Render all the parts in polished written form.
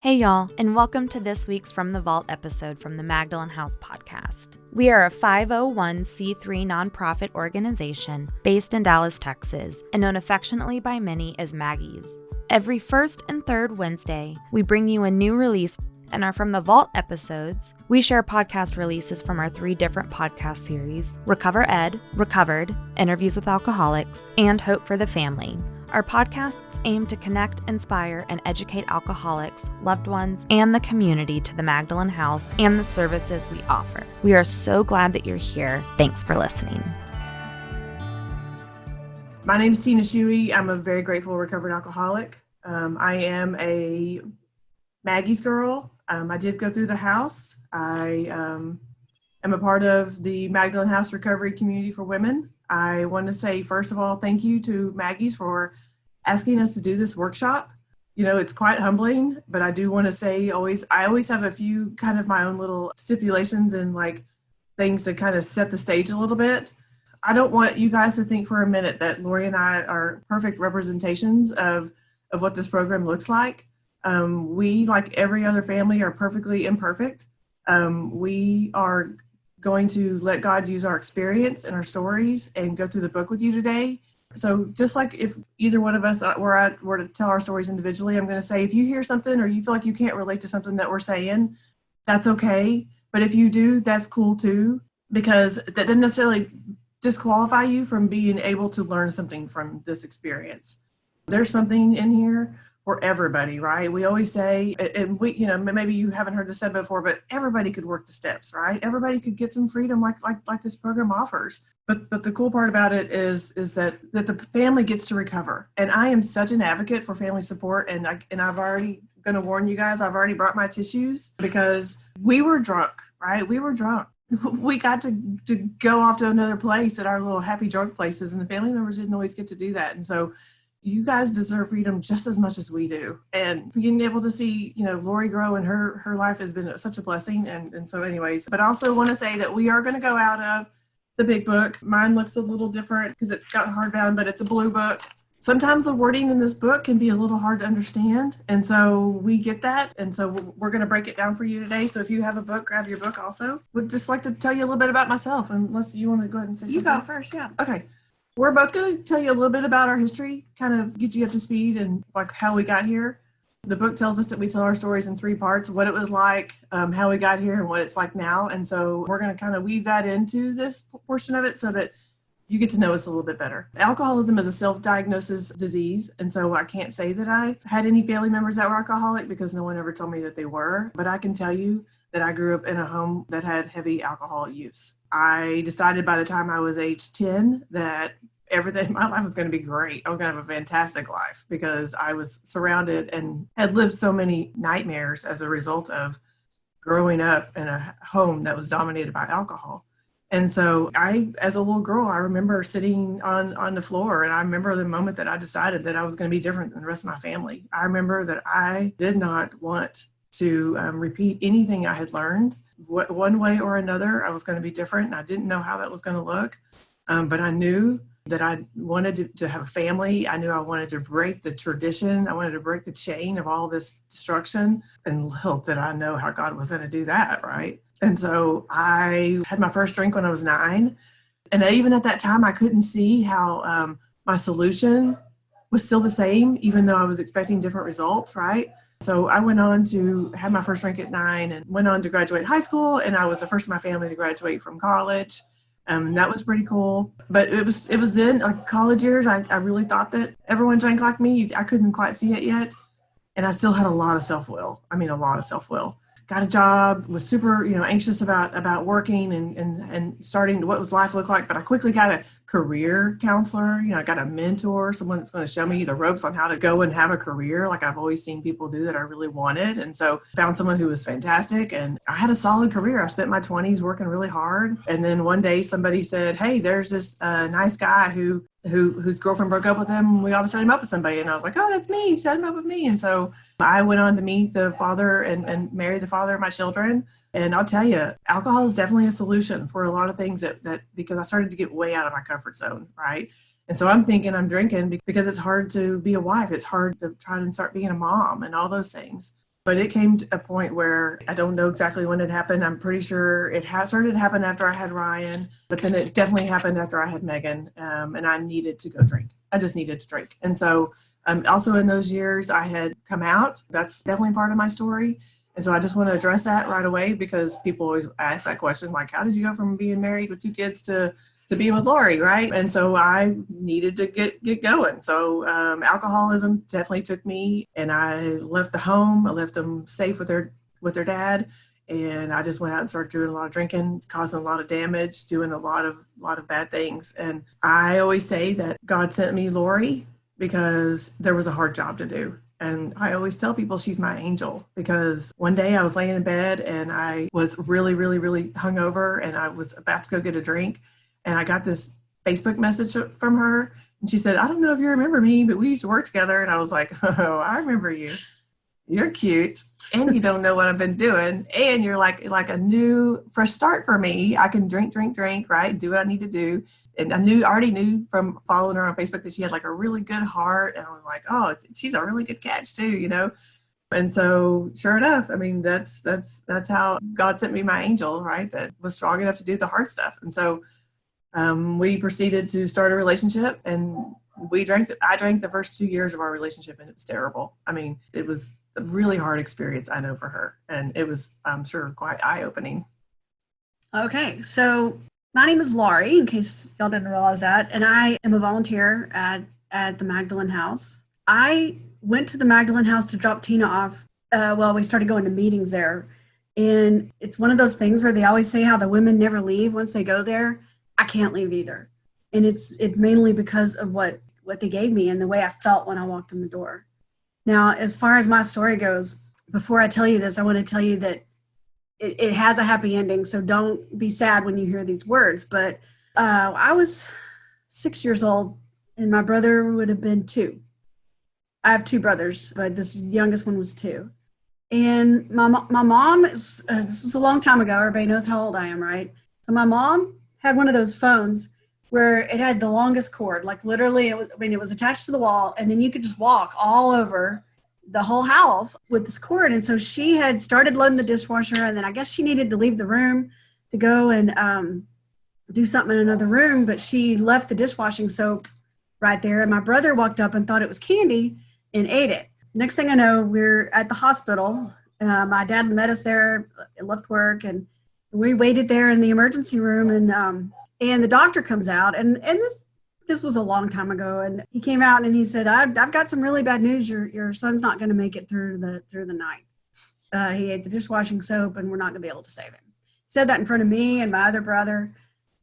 Hey y'all, and welcome to this week's From the Vault episode from the Magdalen House podcast. We are a 501c3 nonprofit organization based in Dallas, Texas, and known affectionately by many as Maggies. Every first and third Wednesday, we bring you a new release. In our From the Vault episodes, we share podcast releases from our 3 different podcast series: Recover Ed, Recovered, Interviews with Alcoholics, and Hope for the Family. Our podcasts aim to connect, inspire, and educate alcoholics, loved ones, and the community to the Magdalen House and the services we offer. We are so glad that you're here. Thanks for listening. My name is Tina Shuey. I'm a very grateful recovered alcoholic. I am a Maggie's girl. I did go through the house. I am a part of the Magdalen House recovery community for women. I want to say, first of all, thank you to Maggie's for asking us to do this workshop. You know, it's quite humbling, but I do want to say I always have a few kind of my own little stipulations and like things to kind of set the stage a little bit. I don't want you guys to think for a minute that Laurie and I are perfect representations of what this program looks like. We, like every other family, are perfectly imperfect. We are going to let God use our experience and our stories and go through the book with you today. So just like if either one of us were to tell our stories individually, I'm going to say, if you hear something or you feel like you can't relate to something that we're saying, that's okay. But if you do, that's cool too, because that doesn't necessarily disqualify you from being able to learn something from this experience. There's something in here for everybody, right? We always say, and we, you know, maybe you haven't heard this said before, but everybody could work the steps, right? Everybody could get some freedom like this program offers. But the cool part about it is that the family gets to recover. And I am such an advocate for family support. And I've already going to warn you guys, I've already brought my tissues because we were drunk, right? We were drunk. We got to go off to another place at our little happy drunk places, and the family members didn't always get to do that. And so you guys deserve freedom just as much as we do. And being able to see, you know, Laurie grow and her life has been such a blessing. And so anyways, but I also want to say that we are going to go out of the big book. Mine looks a little different because it's got hardbound, but it's a blue book. Sometimes the wording in this book can be a little hard to understand. And so we get that. And so we're going to break it down for you today. So if you have a book, grab your book also. Would just like to tell you a little bit about myself, unless you want to go ahead and say something. You go first, yeah. Okay. We're both going to tell you a little bit about our history, kind of get you up to speed and like how we got here. The book tells us that we tell our stories in 3 parts: what it was like, how we got here, and what it's like now. And so we're going to kind of weave that into this portion of it so that you get to know us a little bit better. Alcoholism is a self-diagnosis disease. And so I can't say that I had any family members that were alcoholic because no one ever told me that they were. But I can tell you that I grew up in a home that had heavy alcohol use. I decided by the time I was age 10 that everything in my life was going to be great. I was going to have a fantastic life because I was surrounded and had lived so many nightmares as a result of growing up in a home that was dominated by alcohol. And so as a little girl, I remember sitting on the floor, and I remember the moment that I decided that I was going to be different than the rest of my family. I remember that I did not want to repeat anything I had learned. One way or another, I was going to be different. And I didn't know how that was going to look, but I knew that I wanted to have a family. I knew I wanted to break the tradition. I wanted to break the chain of all this destruction, and little did I know how God was going to do that, right? And so I had my first drink when I was 9. And even at that time, I couldn't see how my solution was still the same, even though I was expecting different results, right? So I went on to have my first drink at 9 and went on to graduate high school. And I was the first in my family to graduate from college. That was pretty cool. But it was then, like college years, I really thought that everyone drank like me. I couldn't quite see it yet. And I still had a lot of self-will. A lot of self-will. Got a job, was super, anxious about working and starting what was life look like. But I quickly got a career counselor. I got a mentor, someone that's going to show me the ropes on how to go and have a career like I've always seen people do that I really wanted. And so found someone who was fantastic, and I had a solid career. I spent my 20s working really hard. And then one day somebody said, hey, there's this nice guy whose girlfriend broke up with him. We ought to set him up with somebody. And I was like, oh, that's me. Set him up with me. And so I went on to meet the father and marry the father of my children. And I'll tell you, alcohol is definitely a solution for a lot of things that because I started to get way out of my comfort zone, right? And so I'm thinking I'm drinking because it's hard to be a wife. It's hard to try and start being a mom and all those things. But it came to a point where I don't know exactly when it happened. I'm pretty sure it started to happen after I had Ryan, but then it definitely happened after I had Megan, and I needed to go drink. I just needed to drink. And so also in those years, I had come out. That's definitely part of my story. And so I just want to address that right away, because people always ask that question, like, how did you go from being married with 2 kids to being with Laurie, right? And so I needed to get going. So alcoholism definitely took me, and I left the home. I left them safe with their dad, and I just went out and started doing a lot of drinking, causing a lot of damage, doing a lot of bad things. And I always say that God sent me Laurie because there was a hard job to do. And I always tell people she's my angel, because one day I was laying in bed and I was really, really, really hungover, and I was about to go get a drink. And I got this Facebook message from her, and she said, I don't know if you remember me, but we used to work together. And I was like, oh, I remember you. You're cute. And you don't know what I've been doing. And you're like a new fresh start for me. I can drink, right? Do what I need to do. And I already knew from following her on Facebook that she had like a really good heart. And I was like, oh, she's a really good catch too, you know? And so sure enough, I mean, that's how God sent me my angel, right? That was strong enough to do the hard stuff. And so we proceeded to start a relationship, and I drank the first 2 years of our relationship, and it was terrible. I mean, it was a really hard experience, I know, for her. And it was, I'm sure, quite eye-opening. Okay, so my name is Laurie, in case y'all didn't realize that, and I am a volunteer at the Magdalen House. I went to the Magdalen House to drop Tina off. We started going to meetings there, and it's one of those things where they always say how the women never leave once they go there. I can't leave either. And it's mainly because of what they gave me and the way I felt when I walked in the door. Now, as far as my story goes, before I tell you this, I want to tell you that it has a happy ending. So don't be sad when you hear these words. But I was 6 years old, and my brother would have been 2. I have 2 brothers, but this youngest one was 2. And my mom, this was a long time ago. Everybody knows how old I am, right? So my mom had one of those phones where it had the longest cord, like literally, it was attached to the wall, and then you could just walk all over the whole house with this cord. And so she had started loading the dishwasher, and then I guess she needed to leave the room to go and do something in another room, but she left the dishwashing soap right there. And my brother walked up and thought it was candy and ate it. Next thing I know, we're at the hospital. My dad met us there, left work, and we waited there in the emergency room, and the doctor comes out, and this was a long time ago, and he came out and he said, I've got some really bad news. Your son's not going to make it through the night. He ate the dishwashing soap, and we're not going to be able to save him. He said that in front of me and my other brother,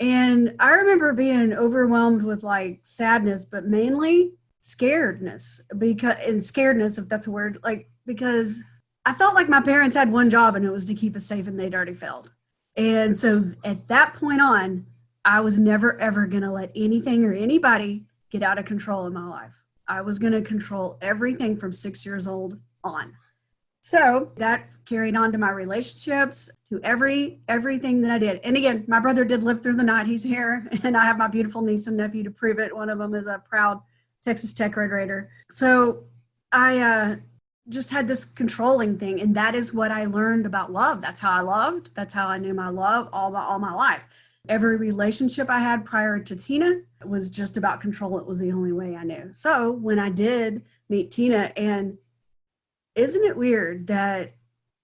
and I remember being overwhelmed with like sadness, but mainly scaredness, if that's a word, like, because I felt like my parents had one job, and it was to keep us safe, and they'd already failed. And so at that point on, I was never, ever going to let anything or anybody get out of control in my life. I was going to control everything from 6 years old on. So that carried on to my relationships, to everything that I did. And again, my brother did live through the night. He's here, and I have my beautiful niece and nephew to prove it. One of them is a proud Texas Tech Red Raider. So I just had this controlling thing, and that is what I learned about love. That's how I loved. That's how I knew my love all my life. Every relationship I had prior to Tina was just about control. It was the only way I knew. So when I did meet Tina, and isn't it weird that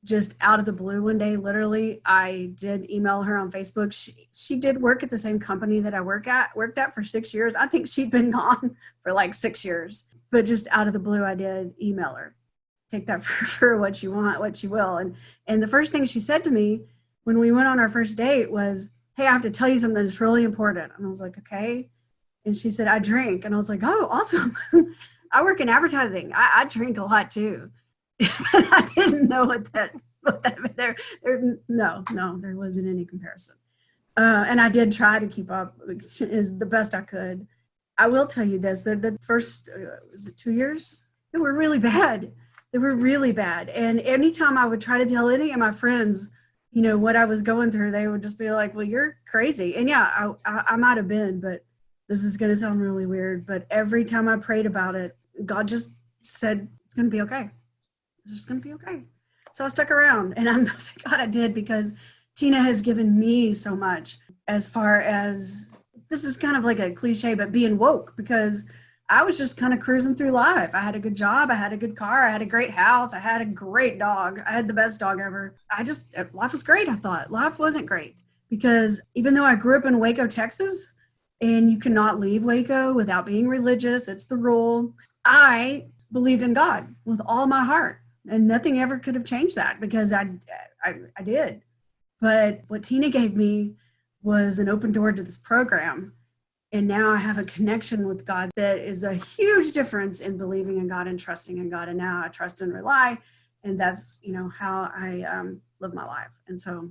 just out of the blue one day, literally, I did email her on Facebook. She did work at the same company that I worked at for 6 years. I think she'd been gone for like 6 years, but just out of the blue, I did email her. Take that for what you want, what you will. And the first thing she said to me when we went on our first date was, hey, I have to tell you something that's really important. And I was like, okay. And she said, I drink. And I was like, oh, awesome. I work in advertising. I drink a lot too. But I didn't know what that there wasn't any comparison. And I did try to keep up as the best I could. I will tell you this, the first, was it 2 years? They were really bad. They were really bad. And anytime I would try to tell any of my friends, you know, what I was going through, they would just be like, well, you're crazy. And yeah, I might have been, but this is going to sound really weird. But every time I prayed about it, God just said, it's going to be okay. It's just going to be okay. So I stuck around, and I'm thank God I did, because Tina has given me so much, as far as, this is kind of like a cliche, but being woke, because I was just kind of cruising through life. I had a good job. I had a good car. I had a great house. I had a great dog. I had the best dog ever. Life was great. I thought life wasn't great, because even though I grew up in Waco, Texas, and you cannot leave Waco without being religious, it's the rule, I believed in God with all my heart, and nothing ever could have changed that, because I did. But what Tina gave me was an open door to this program. And now I have a connection with God that is a huge difference in believing in God and trusting in God. And now I trust and rely. And that's, how I live my life. And so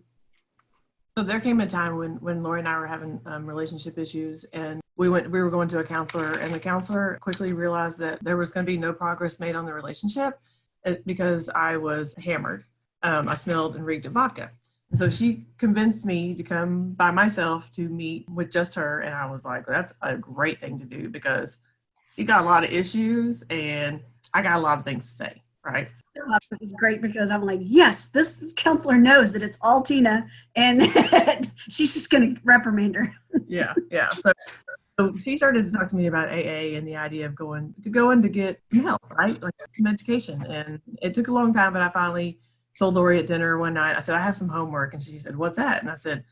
there came a time when Laurie and I were having relationship issues, and we were going to a counselor, and the counselor quickly realized that there was going to be no progress made on the relationship because I was hammered. I smelled and reeked of vodka. And so she convinced me to come by myself to meet with just her. And I was like, that's a great thing to do, because she got a lot of issues and I got a lot of things to say, right? It was great, because I'm like, yes, this counselor knows that it's all Tina, and she's just going to reprimand her. Yeah. So she started to talk to me about AA and the idea of going to get some help, right? Like some education. And it took a long time, but I finally told Laurie at dinner one night, I said, I have some homework. And she said, what's that? And I said,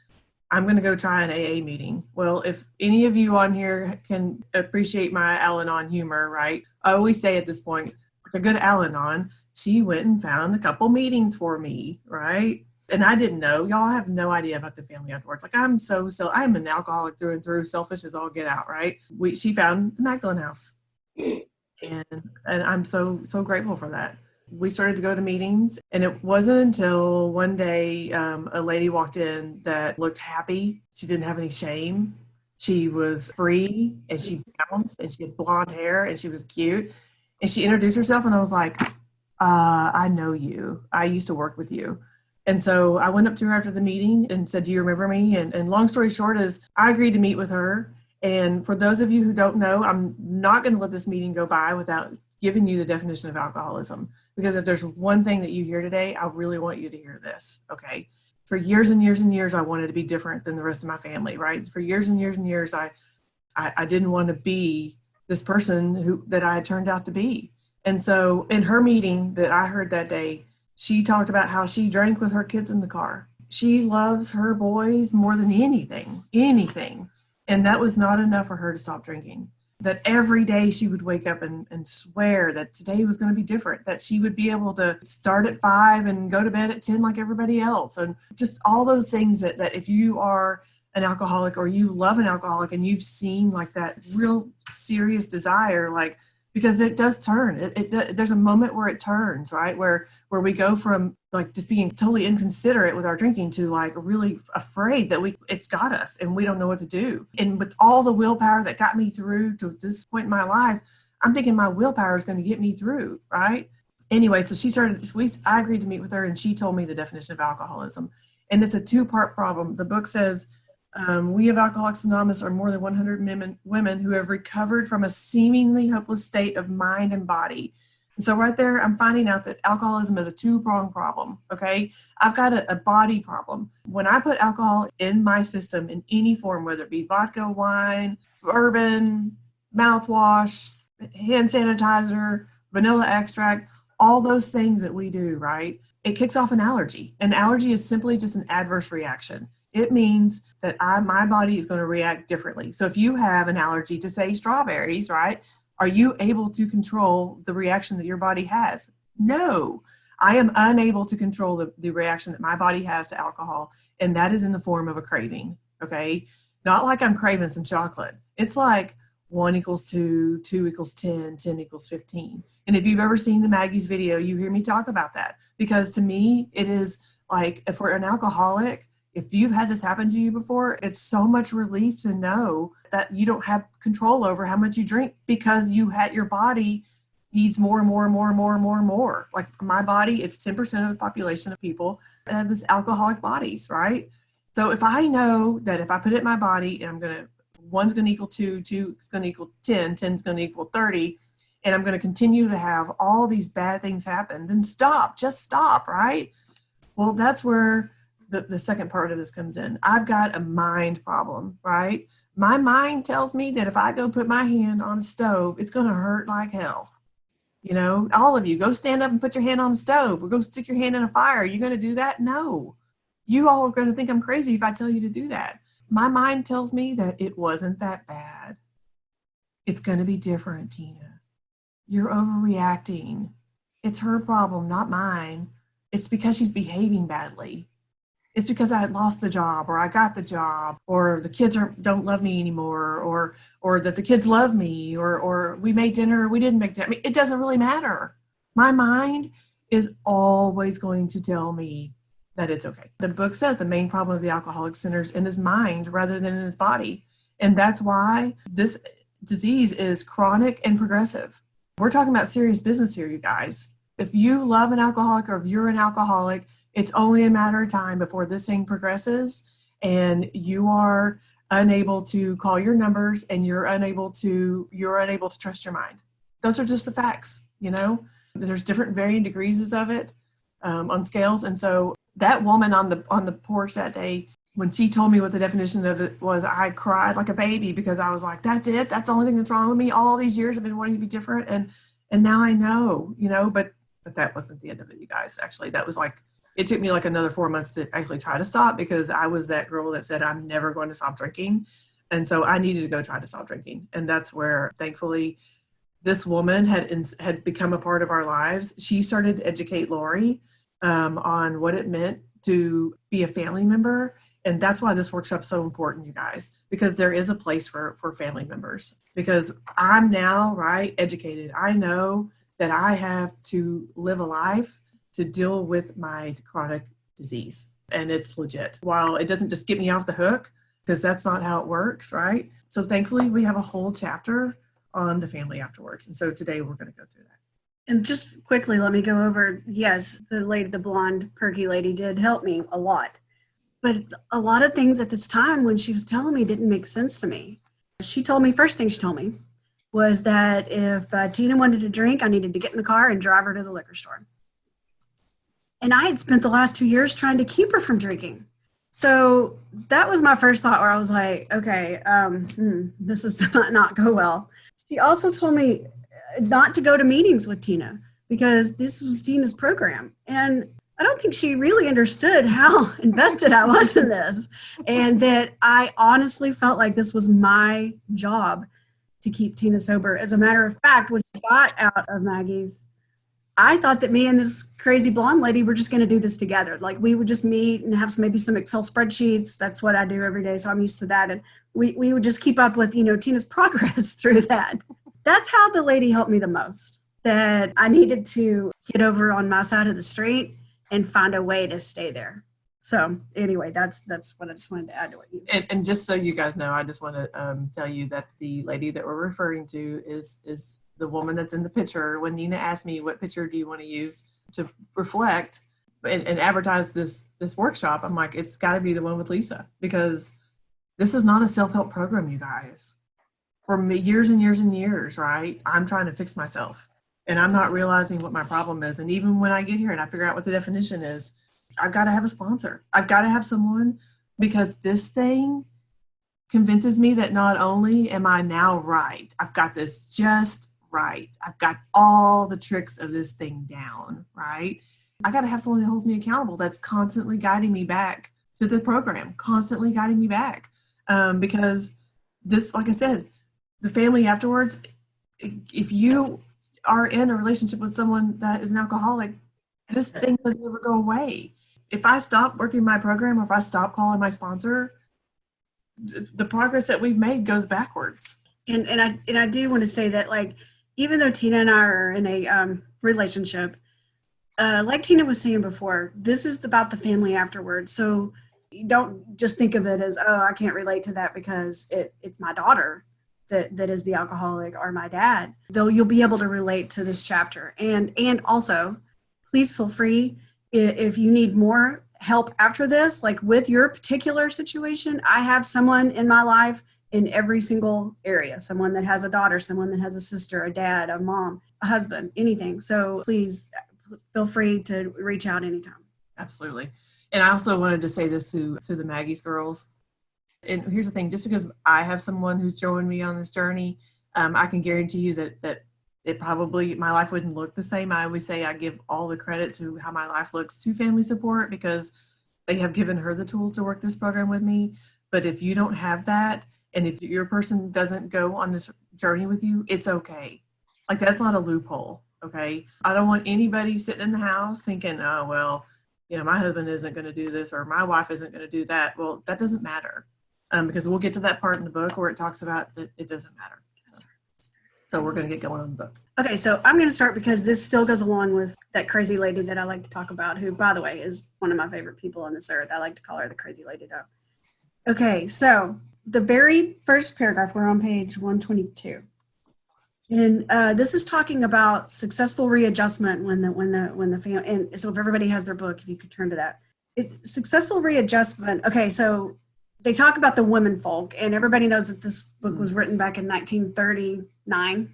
I'm going to go try an AA meeting. Well, if any of you on here can appreciate my Al-Anon humor, right? I always say at this point, like a good Al-Anon, she went and found a couple meetings for me, right? And I didn't know. Y'all have no idea about the Family Afterwards. Like, I'm an alcoholic through and through, selfish as all get out, right? She found the Magdalen House. And I'm so grateful for that. We started to go to meetings, and it wasn't until one day a lady walked in that looked happy. She didn't have any shame. She was free, and she bounced, and she had blonde hair, and she was cute. And she introduced herself, and I was like, I know you. I used to work with you. And so I went up to her after the meeting and said, do you remember me? And long story short is I agreed to meet with her. And for those of you who don't know, I'm not going to let this meeting go by without giving you the definition of alcoholism. Because if there's one thing that you hear today, I really want you to hear this, okay? For years and years and years, I wanted to be different than the rest of my family, right? For years and years and years, I didn't want to be this person that I had turned out to be. And so in her meeting that I heard that day, she talked about how she drank with her kids in the car. She loves her boys more than anything. And that was not enough for her to stop drinking. That every day she would wake up and swear that today was going to be different, that she would be able to start at 5 and go to bed at 10 like everybody else. And just all those things that if you are an alcoholic or you love an alcoholic and you've seen like that real serious desire, like, because it does turn. There's a moment where it turns, right? Where we go from like just being totally inconsiderate with our drinking to like really afraid that it's got us and we don't know what to do. And with all the willpower that got me through to this point in my life, I'm thinking my willpower is going to get me through, right? Anyway, so I agreed to meet with her, and she told me the definition of alcoholism. And it's a 2-part problem. The book says, we of Alcoholics Anonymous are more than 100 women who have recovered from a seemingly hopeless state of mind and body. And so right there, I'm finding out that alcoholism is a 2-pronged problem, okay? I've got a body problem. When I put alcohol in my system in any form, whether it be vodka, wine, bourbon, mouthwash, hand sanitizer, vanilla extract, all those things that we do, right? It kicks off an allergy. An allergy is simply just an adverse reaction. It means that my body is going to react differently. So if you have an allergy to, say, strawberries, right, are you able to control the reaction that your body has? No, I am unable to control the reaction that my body has to alcohol, and that is in the form of a craving, okay? Not like I'm craving some chocolate. It's like 1 equals 2, 2 equals 10, 10 equals 15. And if you've ever seen the Maggie's video, you hear me talk about that. Because to me, it is like, if we're an alcoholic, if you've had this happen to you before, it's so much relief to know that you don't have control over how much you drink, because your body needs more and more and more and more and more and more. Like my body, it's 10% of the population of people that have this alcoholic bodies, right? So if I know that if I put it in my body and 1's going to equal 2, 2 is going to equal 10, 10 is going to equal 30, and I'm going to continue to have all these bad things happen, then stop, just stop, right? Well, that's where the second part of this comes in. I've got a mind problem, right? My mind tells me that if I go put my hand on a stove, it's going to hurt like hell. You know, all of you, go stand up and put your hand on the stove, or go stick your hand in a fire. Are you going to do that? No. You all are going to think I'm crazy if I tell you to do that. My mind tells me that it wasn't that bad. It's going to be different, Tina. You're overreacting. It's her problem, not mine. It's because she's behaving badly. It's because I had lost the job, or I got the job, or the kids don't love me anymore, or that the kids love me, or we made dinner, or we didn't make dinner. I mean, it doesn't really matter. My mind is always going to tell me that it's okay. The book says the main problem of the alcoholic centers in his mind rather than in his body. And that's why this disease is chronic and progressive. We're talking about serious business here, you guys. If you love an alcoholic, or if you're an alcoholic, it's only a matter of time before this thing progresses and you are unable to call your numbers, and you're unable to trust your mind. Those are just the facts, you know. There's different varying degrees of it on scales. And so that woman on the porch that day, when she told me what the definition of it was, I cried like a baby, because I was like, that's it. That's the only thing that's wrong with me. All these years I've been wanting to be different. And now I know, you know, but that wasn't the end of it, you guys. Actually, that was like, it took me like another 4 months to actually try to stop, because I was that girl that said, I'm never going to stop drinking. And so I needed to go try to stop drinking. And that's where, thankfully, this woman had become a part of our lives. She started to educate Laurie on what it meant to be a family member. And that's why this workshop's so important, you guys, because there is a place for family members. Because I'm now, right, educated. I know that I have to live a life to deal with my chronic disease. And it's legit. While it doesn't just get me off the hook, because that's not how it works, right? So thankfully, we have a whole chapter on the family afterwards. And so today we're going to go through that. And just quickly, let me go over, yes, the blonde, perky lady did help me a lot. But a lot of things at this time when she was telling me didn't make sense to me. First thing she told me was that if Tina wanted to drink, I needed to get in the car and drive her to the liquor store. And I had spent the last 2 years trying to keep her from drinking. So that was my first thought, where I was like, okay, this is not go well. She also told me not to go to meetings with Tina, because this was Tina's program. And I don't think she really understood how invested I was in this, and that I honestly felt like this was my job to keep Tina sober. As a matter of fact, when she got out of Maggie's, I thought that me and this crazy blonde lady were just going to do this together. Like, we would just meet and have maybe some Excel spreadsheets. That's what I do every day, so I'm used to that. And we would just keep up with, Tina's progress through that. That's how the lady helped me the most, that I needed to get over on my side of the street and find a way to stay there. So anyway, that's what I just wanted to add to what you. And just so you guys know, I just want to tell you that the lady that we're referring to is the woman that's in the picture. When Nina asked me, what picture do you want to use to reflect and advertise this workshop, I'm like, it's got to be the one with Lisa, because this is not a self-help program, you guys. For years and years and years, right? I'm trying to fix myself, and I'm not realizing what my problem is. And even when I get here and I figure out what the definition is, I've got to have a sponsor. I've got to have someone, because this thing convinces me that not only am I now right, I've got this just right. I've got all the tricks of this thing down, right? I got to have someone that holds me accountable, that's constantly guiding me back to the program, constantly guiding me back. Because this, like I said, the family afterwards, if you are in a relationship with someone that is an alcoholic, this thing doesn't ever go away. If I stop working my program, or if I stop calling my sponsor, the progress that we've made goes backwards. And I do want to say that, like, even though Tina and I are in a relationship, like Tina was saying before, this is about the family afterwards. So you don't just think of it as, oh, I can't relate to that because it's my daughter that is the alcoholic, or my dad. Though you'll be able to relate to this chapter. And also, please feel free, if you need more help after this, like with your particular situation. I have someone in my life in every single area. Someone that has a daughter, someone that has a sister, a dad, a mom, a husband, anything. So please feel free to reach out anytime. Absolutely. And I also wanted to say this to the Maggie's girls. And here's the thing, just because I have someone who's joined me on this journey, I can guarantee you that it probably, my life wouldn't look the same. I always say I give all the credit to how my life looks to family support, because they have given her the tools to work this program with me. But if you don't have that, and if your person doesn't go on this journey with you, it's okay. Like, that's not a loophole, okay? I don't want anybody sitting in the house thinking, oh, well, you know, my husband isn't going to do this, or my wife isn't going to do that. Well, that doesn't matter, because we'll get to that part in the book where it talks about that it doesn't matter. So we're going to get going on the book. Okay, so I'm going to start because this still goes along with that crazy lady that I like to talk about, who, by the way, is one of my favorite people on this earth. I like to call her the crazy lady, though. Okay, so the very first paragraph, we're on page 122. And this is talking about successful readjustment when the family, and so if everybody has their book, if you could turn to that. Successful readjustment. Okay, so they talk about the women folk, and everybody knows that this book was written back in 1939.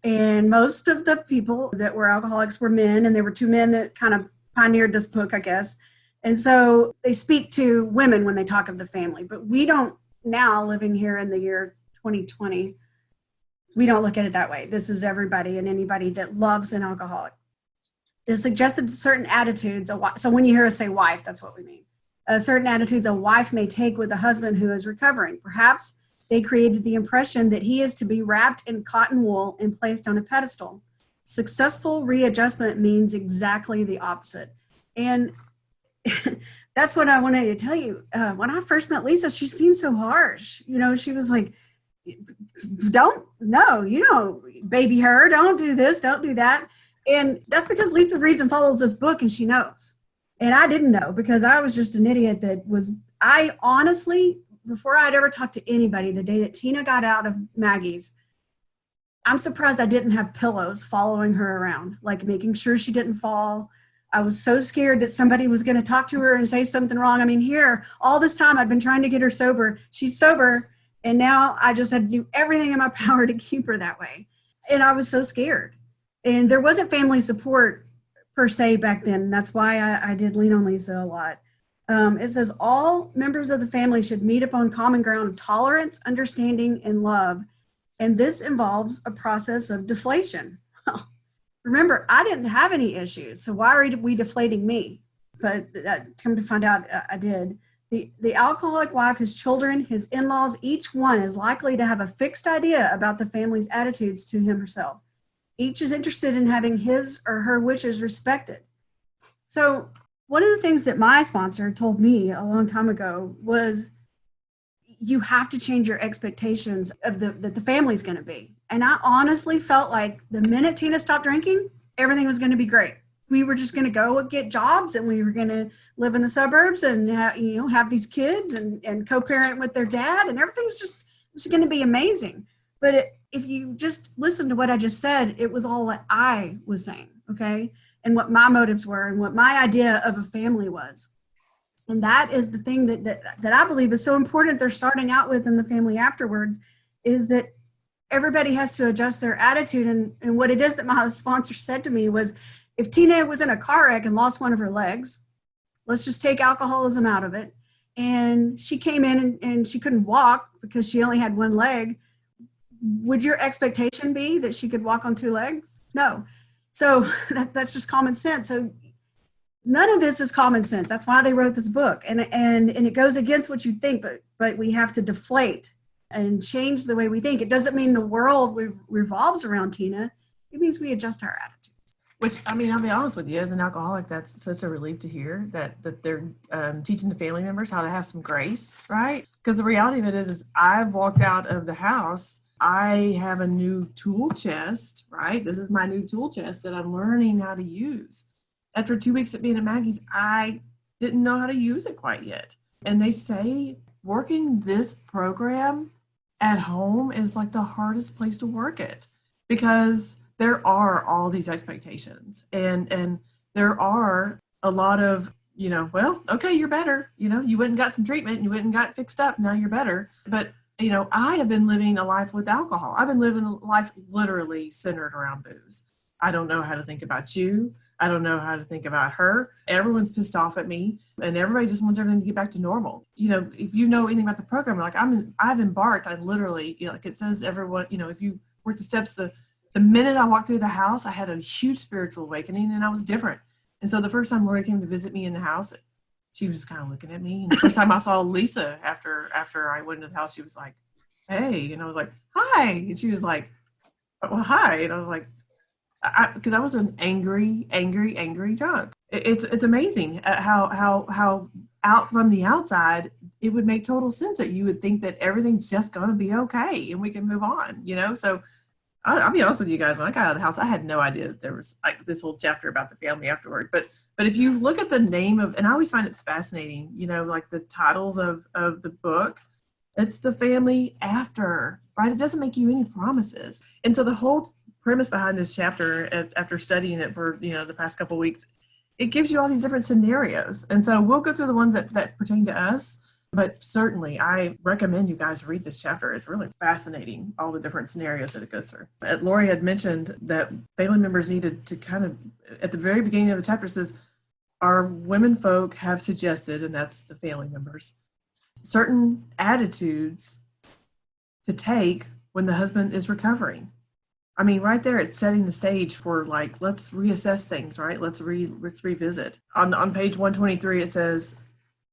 And most of the people that were alcoholics were men, and there were two men that kind of pioneered this book, I guess. And so they speak to women when they talk of the family, but we don't now, living here in the year 2020, we don't look at it that way. This is everybody and anybody that loves an alcoholic. There's suggested certain attitudes. So when you hear us say wife, that's what we mean. Certain attitudes a wife may take with a husband who is recovering. Perhaps they created the impression that he is to be wrapped in cotton wool and placed on a pedestal. Successful readjustment means exactly the opposite. And that's what I wanted to tell you. When I first met Lisa, she seemed so harsh. You know, she was like, baby her, don't do this, don't do that. And that's because Lisa reads and follows this book and she knows. And I didn't know, because I was just an idiot I honestly, before I'd ever talked to anybody, the day that Tina got out of Maggie's, I'm surprised I didn't have pillows following her around, like making sure she didn't fall. I was so scared that somebody was going to talk to her and say something wrong. I mean, here, all this time I've been trying to get her sober. She's sober. And now I just had to do everything in my power to keep her that way. And I was so scared. And there wasn't family support per se back then. That's why I did lean on Lisa a lot. It says all members of the family should meet upon common ground of tolerance, understanding, and love. And this involves a process of deflation. Remember, I didn't have any issues, so why are we deflating me? But come to find out, I did. The alcoholic wife, his children, his in-laws, each one is likely to have a fixed idea about the family's attitudes to him herself. Each is interested in having his or her wishes respected. So one of the things that my sponsor told me a long time ago was, you have to change your expectations of that the family's going to be. And I honestly felt like the minute Tina stopped drinking, everything was going to be great. We were just going to go and get jobs, and we were going to live in the suburbs and have these kids and co-parent with their dad, and everything was just going to be amazing. But if you just listen to what I just said, it was all what I was saying, okay? And what my motives were and what my idea of a family was. And that is the thing that I believe is so important they're starting out with in the Family Afterwards, is that everybody has to adjust their attitude. And what it is that my sponsor said to me was, if Tina was in a car wreck and lost one of her legs, let's just take alcoholism out of it, and she came in and she couldn't walk because she only had one leg, would your expectation be that she could walk on two legs? No. So that's just common sense. So none of this is common sense. That's why they wrote this book. And it goes against what you think, but we have to deflate and change the way we think. It doesn't mean the world revolves around Tina. It means we adjust our attitudes. Which, I mean, I'll be honest with you, as an alcoholic, that's such a relief to hear that they're teaching the family members how to have some grace, right? Because the reality of it is I've walked out of the house. I have a new tool chest, right? This is my new tool chest that I'm learning how to use. After 2 weeks of being at Maggie's, I didn't know how to use it quite yet. And they say working this program at home is like the hardest place to work it, because there are all these expectations and there are a lot of, well, okay, you're better. You went and got some treatment, you went and got fixed up, now you're better. But I have been living a life with alcohol. I've been living a life literally centered around booze. I don't know how to think about you. I don't know how to think about her. Everyone's pissed off at me, and everybody just wants everything to get back to normal. If you know anything about the program, like I've embarked. I literally, like it says, everyone, if you work the steps, the minute I walked through the house, I had a huge spiritual awakening, and I was different. And so the first time Laurie came to visit me in the house, she was kind of looking at me. And the first time I saw Lisa after I went into the house, she was like, "Hey," and I was like, "Hi," and she was like, "Well, hi," and I was like, because I was an angry drunk. It's amazing how out from the outside it would make total sense that you would think that everything's just going to be okay and we can move on. So I'll be honest with you guys. When I got out of the house, I had no idea that there was like this whole chapter about the family afterward. But if you look at the name of, and I always find it's fascinating, like the titles of the book, it's the family after, right? It doesn't make you any promises. And so the whole premise behind this chapter, after studying it for the past couple of weeks, it gives you all these different scenarios. And so we'll go through the ones that pertain to us, but certainly I recommend you guys read this chapter. It's really fascinating, all the different scenarios that it goes through. Laurie had mentioned that family members needed to kind of, at the very beginning of the chapter, says our women folk have suggested, and that's the family members, certain attitudes to take when the husband is recovering. I mean, right there, it's setting the stage for like, let's reassess things, right? Let's revisit. On page 123, it says,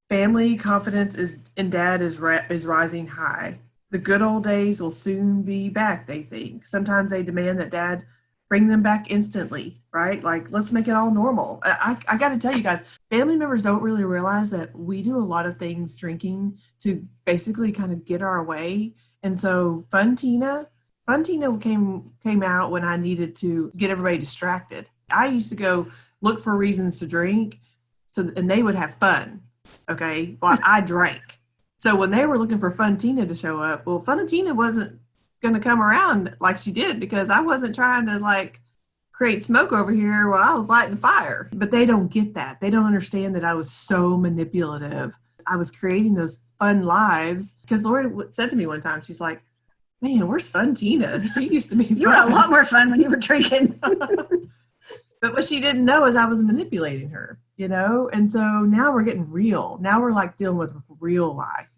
family confidence in dad is rising high. The good old days will soon be back, they think. Sometimes they demand that dad bring them back instantly, right? Like, let's make it all normal. I got to tell you guys, family members don't really realize that we do a lot of things drinking to basically kind of get our way. And so Fun Tina came out when I needed to get everybody distracted. I used to go look for reasons to drink, and they would have fun, okay, while I drank. So when they were looking for Fun Tina to show up, well, Fun Tina wasn't going to come around like she did because I wasn't trying to like create smoke over here while I was lighting fire. But they don't get that. They don't understand that I was so manipulative. I was creating those fun lives because Laurie said to me one time, she's like, "Man, where's Fun Tina? She used to be fun." You were a lot more fun when you were drinking. But what she didn't know is I was manipulating her, And so now we're getting real. Now we're like dealing with real life,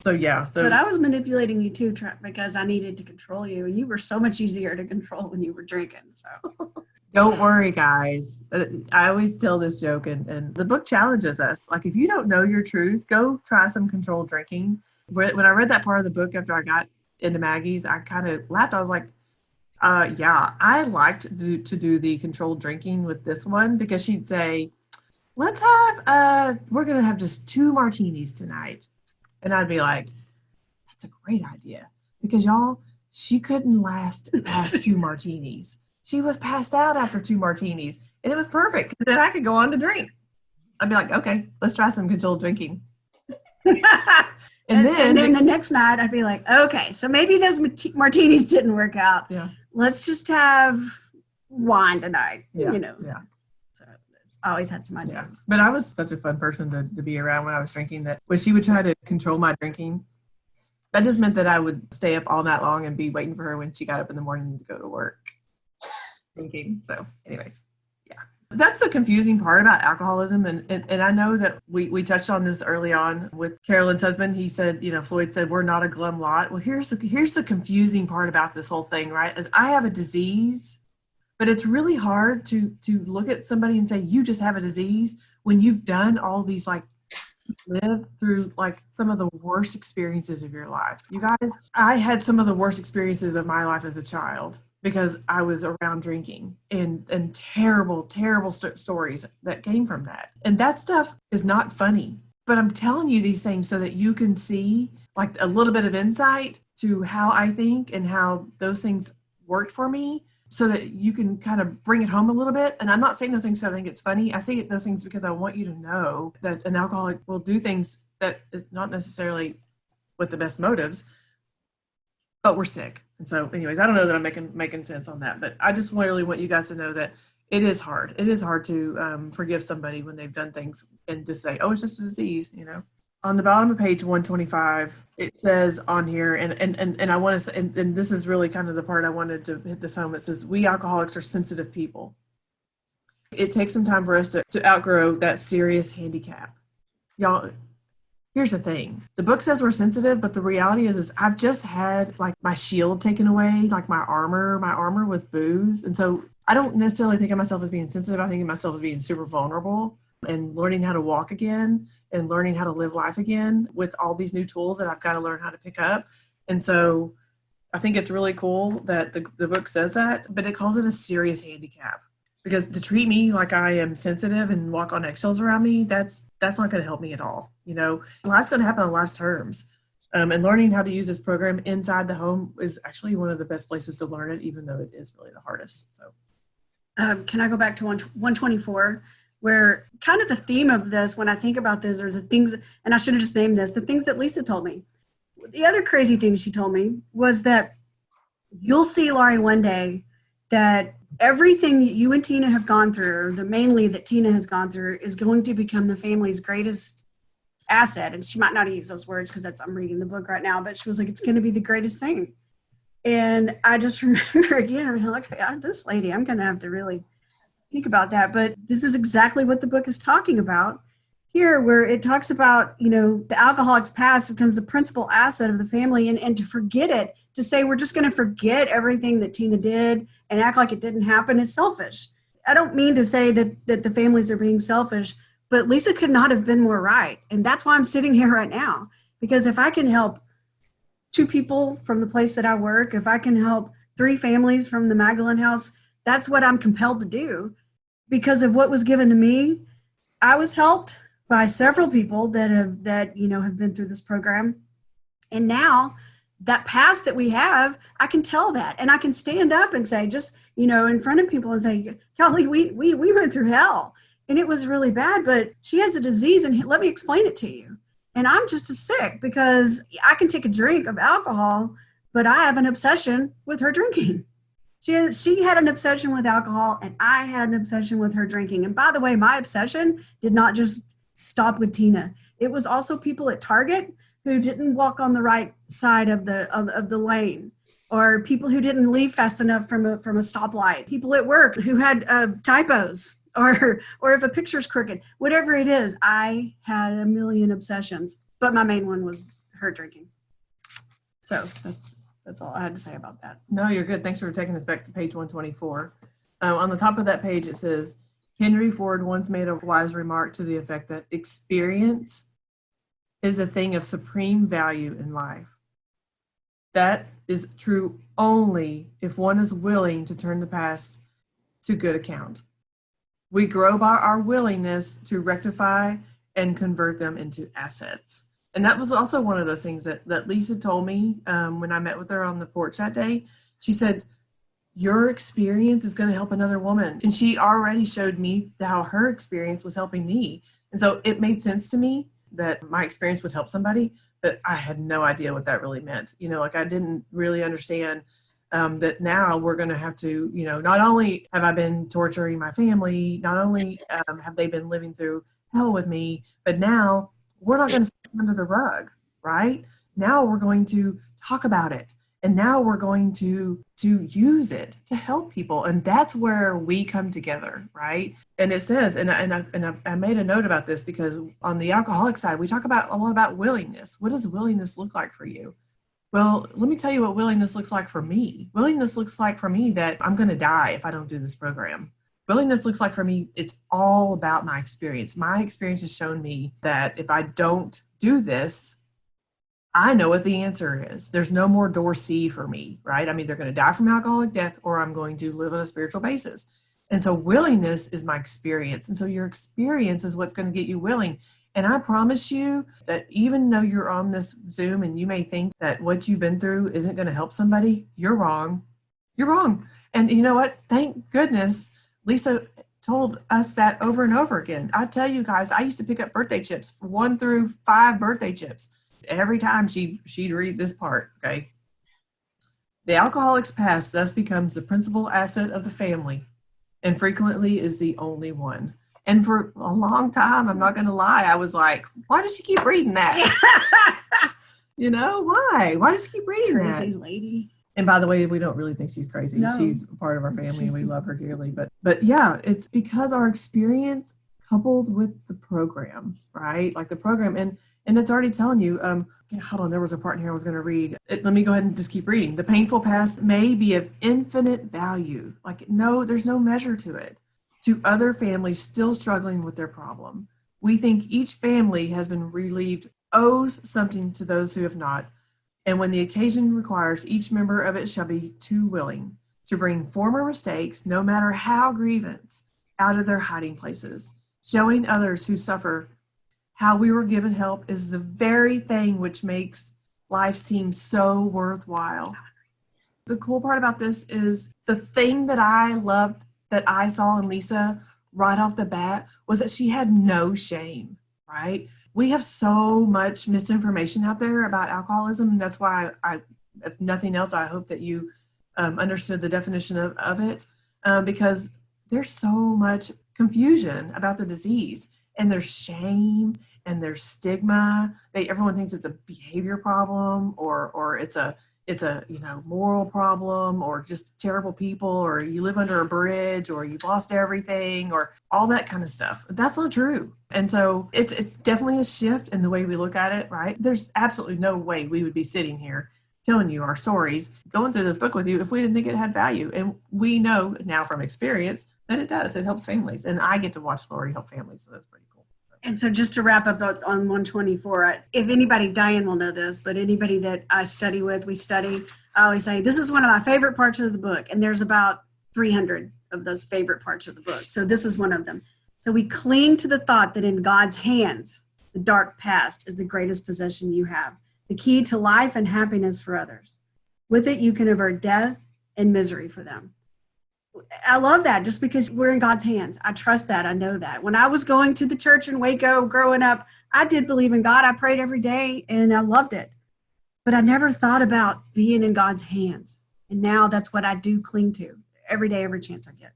So yeah. But I was manipulating you too, because I needed to control you, and you were so much easier to control when you were drinking. So don't worry, guys. I always tell this joke, and the book challenges us. Like, if you don't know your truth, go try some controlled drinking. When I read that part of the book after I got into Maggie's, I kind of laughed. I was like, yeah, I liked to do the controlled drinking with this one, because she'd say, let's have, we're going to have just 2 martinis tonight. And I'd be like, that's a great idea, because y'all, she couldn't last past 2 martinis. She was passed out after 2 martinis, and it was perfect, because then I could go on to drink. I'd be like, okay, let's try some controlled drinking. And then the next night, I'd be like, okay, so maybe those martinis didn't work out. Yeah. Let's just have wine tonight, Yeah. Yeah. So I always had some ideas. Yeah. But I was such a fun person to be around when I was drinking, that when she would try to control my drinking, that just meant that I would stay up all night long and be waiting for her when she got up in the morning to go to work. Drinking. So anyways. That's the confusing part about alcoholism. And I know that we touched on this early on with Carolyn's husband. He said, Floyd said, we're not a glum lot. Well, here's the confusing part about this whole thing, right? Is I have a disease, but it's really hard to look at somebody and say, you just have a disease, when you've done all these, like, live through like some of the worst experiences of your life. You guys, I had some of the worst experiences of my life as a child, because I was around drinking, and terrible stories that came from that. And that stuff is not funny, but I'm telling you these things so that you can see like a little bit of insight to how I think and how those things worked for me, so that you can kind of bring it home a little bit. And I'm not saying those things so I think it's funny. I say those things because I want you to know that an alcoholic will do things that is not necessarily with the best motives, but we're sick. And so anyways, I don't know that I'm making sense on that, but I just really want you guys to know that it is hard. It is hard to forgive somebody when they've done things and just say, oh, it's just a disease, On the bottom of page 125, it says on here, and I want to say, and this is really kind of the part I wanted to hit this home. It says, we alcoholics are sensitive people. It takes some time for us to outgrow that serious handicap. Y'all, here's the thing. The book says we're sensitive, but the reality is I've just had like my shield taken away, like my armor was booze. And so I don't necessarily think of myself as being sensitive. I think of myself as being super vulnerable and learning how to walk again and learning how to live life again with all these new tools that I've got to learn how to pick up. And so I think it's really cool that the book says that, but it calls it a serious handicap. Because to treat me like I am sensitive and walk on eggshells around me, that's not going to help me at all. You know, life's going to happen on life's terms. And learning how to use this program inside the home is actually one of the best places to learn it, even though it is really the hardest. So, can I go back to 124, where kind of the theme of this, when I think about this, are the things, and I should have just named this, the things that Lisa told me. The other crazy thing she told me was that you'll see, Laurie, one day that everything that you and Tina have gone through, mainly that Tina has gone through, is going to become the family's greatest asset. And she might not use those words because I'm reading the book right now, but she was like, it's going to be the greatest thing. And I just remember again, I'm like, this lady, I'm going to have to really think about that. But this is exactly what the book is talking about here, where it talks about, you know, the alcoholic's past becomes the principal asset of the family, and to forget it, to say we're just going to forget everything that Tina did and act like it didn't happen is selfish. I don't mean to say that the families are being selfish, but Lisa could not have been more right. And that's why I'm sitting here right now, because if I can help 2 people from the place that I work, if I can help 3 families from the Magdalen House, that's what I'm compelled to do. Because of what was given to me, I was helped by several people that have been through this program. And now that past that we have, I can tell that, and I can stand up and say, just, in front of people and say, golly, we went through hell and it was really bad, but she has a disease and let me explain it to you. And I'm just as sick because I can take a drink of alcohol, but I have an obsession with her drinking. She had an obsession with alcohol and I had an obsession with her drinking. And by the way, my obsession did not just stop with Tina. It was also people at Target who didn't walk on the right side of the lane, or people who didn't leave fast enough from a stoplight, people at work who had typos, or if a picture's crooked, whatever it is. I had a million obsessions, but my main one was her drinking. So that's all I had to say about that. No, you're good. Thanks for taking us back to page 124. On the top of that page, it says, Henry Ford once made a wise remark to the effect that experience is a thing of supreme value in life. That is true only if one is willing to turn the past to good account. We grow by our willingness to rectify and convert them into assets. And that was also one of those things that Lisa told me when I met with her on the porch that day. She said, your experience is going to help another woman. And she already showed me how her experience was helping me. And so it made sense to me that my experience would help somebody, but I had no idea what that really meant. I didn't really understand that now we're going to have to, not only have I been torturing my family, not only have they been living through hell with me, but now we're not going to stick them under the rug, right? Now we're going to talk about it. And now we're going to use it to help people. And that's where we come together, right? And it says, and I made a note about this because on the alcoholic side, we talk a lot about willingness. What does willingness look like for you? Well, let me tell you what willingness looks like for me. Willingness looks like for me that I'm going to die if I don't do this program. Willingness looks like for me, it's all about my experience. My experience has shown me that if I don't do this, I know what the answer is. There's no more door C for me, right? I'm either going to die from alcoholic death or I'm going to live on a spiritual basis. And so willingness is my experience. And so your experience is what's going to get you willing. And I promise you that even though you're on this Zoom and you may think that what you've been through isn't going to help somebody, you're wrong. You're wrong. And you know what? Thank goodness Lisa told us that over and over again. I tell you guys, I used to pick up birthday chips, 1 through 5 birthday chips. Every time she'd read this part, okay? The alcoholic's past thus becomes the principal asset of the family and frequently is the only one. And for a long time, I'm not going to lie, I was like, why does she keep reading that? You know, why? Why does she keep reading Crazy that? lady. And by the way, we don't really think she's crazy. No. She's a part of our family and we love her dearly. But yeah, it's because our experience coupled with the program, right? Like the program, and it's already telling you, hold on, there was a part in here I was going to read. Let me go ahead and just keep reading. The painful past may be of infinite value. Like, no, there's no measure to it. To other families still struggling with their problem. We think each family has been relieved owes something to those who have not. And when the occasion requires, each member of it shall be too willing to bring former mistakes, no matter how grievous, out of their hiding places. Showing others who suffer how we were given help is the very thing which makes life seem so worthwhile. The cool part about this is the thing that I loved that I saw in Lisa right off the bat was that she had no shame, right? We have so much misinformation out there about alcoholism. And that's why I, if nothing else, I hope that you understood the definition of it, because there's so much confusion about the disease, and there's shame and there's stigma. Everyone thinks it's a behavior problem or it's a moral problem, or just terrible people, or you live under a bridge, or you've lost everything, or all that kind of stuff. That's not true. And so it's definitely a shift in the way we look at it, right? There's absolutely no way we would be sitting here telling you our stories, going through this book with you, if we didn't think it had value. And we know now from experience that it does. It helps families. And I get to watch Laurie help families, so that's pretty cool. And so just to wrap up on 124, if anybody, Diane will know this, but anybody that I study with, I always say, this is one of my favorite parts of the book. And there's about 300 of those favorite parts of the book. So this is one of them. So we cling to the thought that in God's hands, the dark past is the greatest possession you have, the key to life and happiness for others. With it, you can avert death and misery for them. I love that, just because we're in God's hands. I trust that. I know that. When I was going to the church in Waco growing up, I did believe in God. I prayed every day and I loved it. But I never thought about being in God's hands. And now that's what I do cling to every day, every chance I get.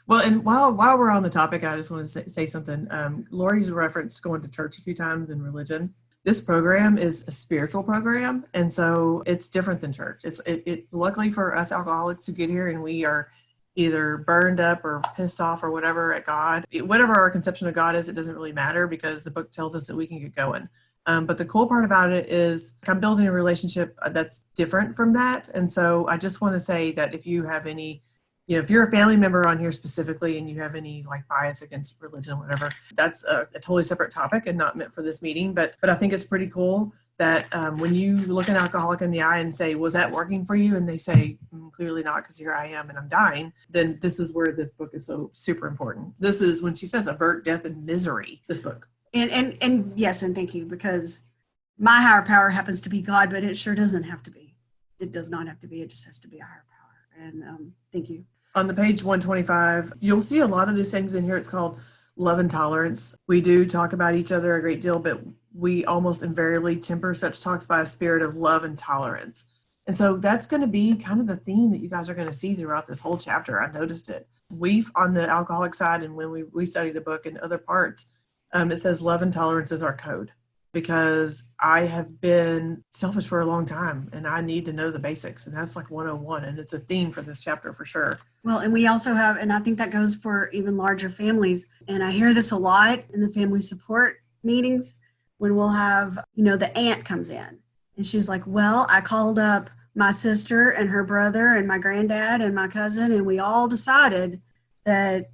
Well, and while we're on the topic, I just want to say something. Laurie's referenced going to church a few times in religion. This program is a spiritual program, and so it's different than church. It luckily for us alcoholics who get here and we are either burned up or pissed off or whatever at God, whatever our conception of God is, it doesn't really matter, because the book tells us that we can get going. But the cool part about it is I'm building a relationship that's different from that. And so I just want to say that if you have any, if you're a family member on here specifically and you have any like bias against religion, whatever, that's a totally separate topic and not meant for this meeting. But I think it's pretty cool that when you look an alcoholic in the eye and say, was that working for you? And they say, clearly not, because here I am and I'm dying. Then this is where this book is so super important. This is when she says avert death and misery, this book. And yes, and thank you, because my higher power happens to be God, but it sure doesn't have to be. It does not have to be. It just has to be a higher power. And thank you. On the page 125, you'll see a lot of these things in here. It's called love and tolerance. We do talk about each other a great deal, but we almost invariably temper such talks by a spirit of love and tolerance. And so that's going to be kind of the theme that you guys are going to see throughout this whole chapter. I noticed it. We've, on the alcoholic side, and when we study the book and other parts, it says love and tolerance is our code, because I have been selfish for a long time and I need to know the basics. And that's like 101. And it's a theme for this chapter for sure. Well, and we also have, and I think that goes for even larger families. And I hear this a lot in the family support meetings when we'll have, the aunt comes in and she's like, well, I called up my sister and her brother and my granddad and my cousin, and we all decided that,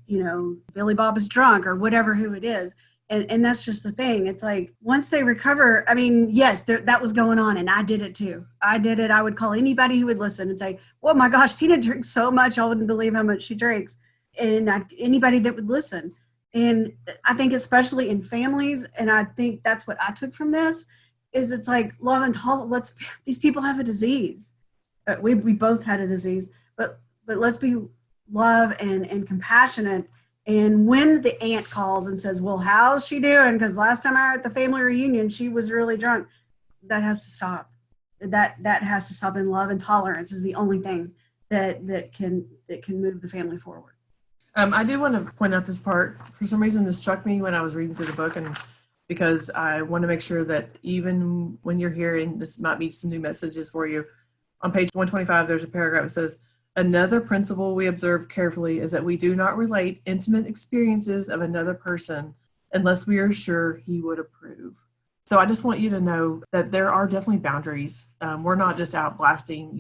Billy Bob is drunk or whatever, who it is. And that's just the thing. It's like, once they recover, yes, that was going on. And I did it too. I did it. I would call anybody who would listen and say, oh my gosh, Tina drinks so much. I wouldn't believe how much she drinks. And anybody that would listen. And I think especially in families, and I think that's what I took from this, is it's like love and tolerance. These people have a disease. We both had a disease, but let's be love and compassionate. And when the aunt calls and says, well, how's she doing? Because last time I was at the family reunion, she was really drunk. That has to stop. That has to stop. And love and tolerance is the only thing that can move the family forward. I do want to point out this part. For some reason, this struck me when I was reading through the book, and because I want to make sure that even when you're hearing, this might be some new messages for you. On page 125, there's a paragraph that says, another principle we observe carefully is that we do not relate intimate experiences of another person unless we are sure he would approve. So I just want you to know that there are definitely boundaries. We're not just out blasting,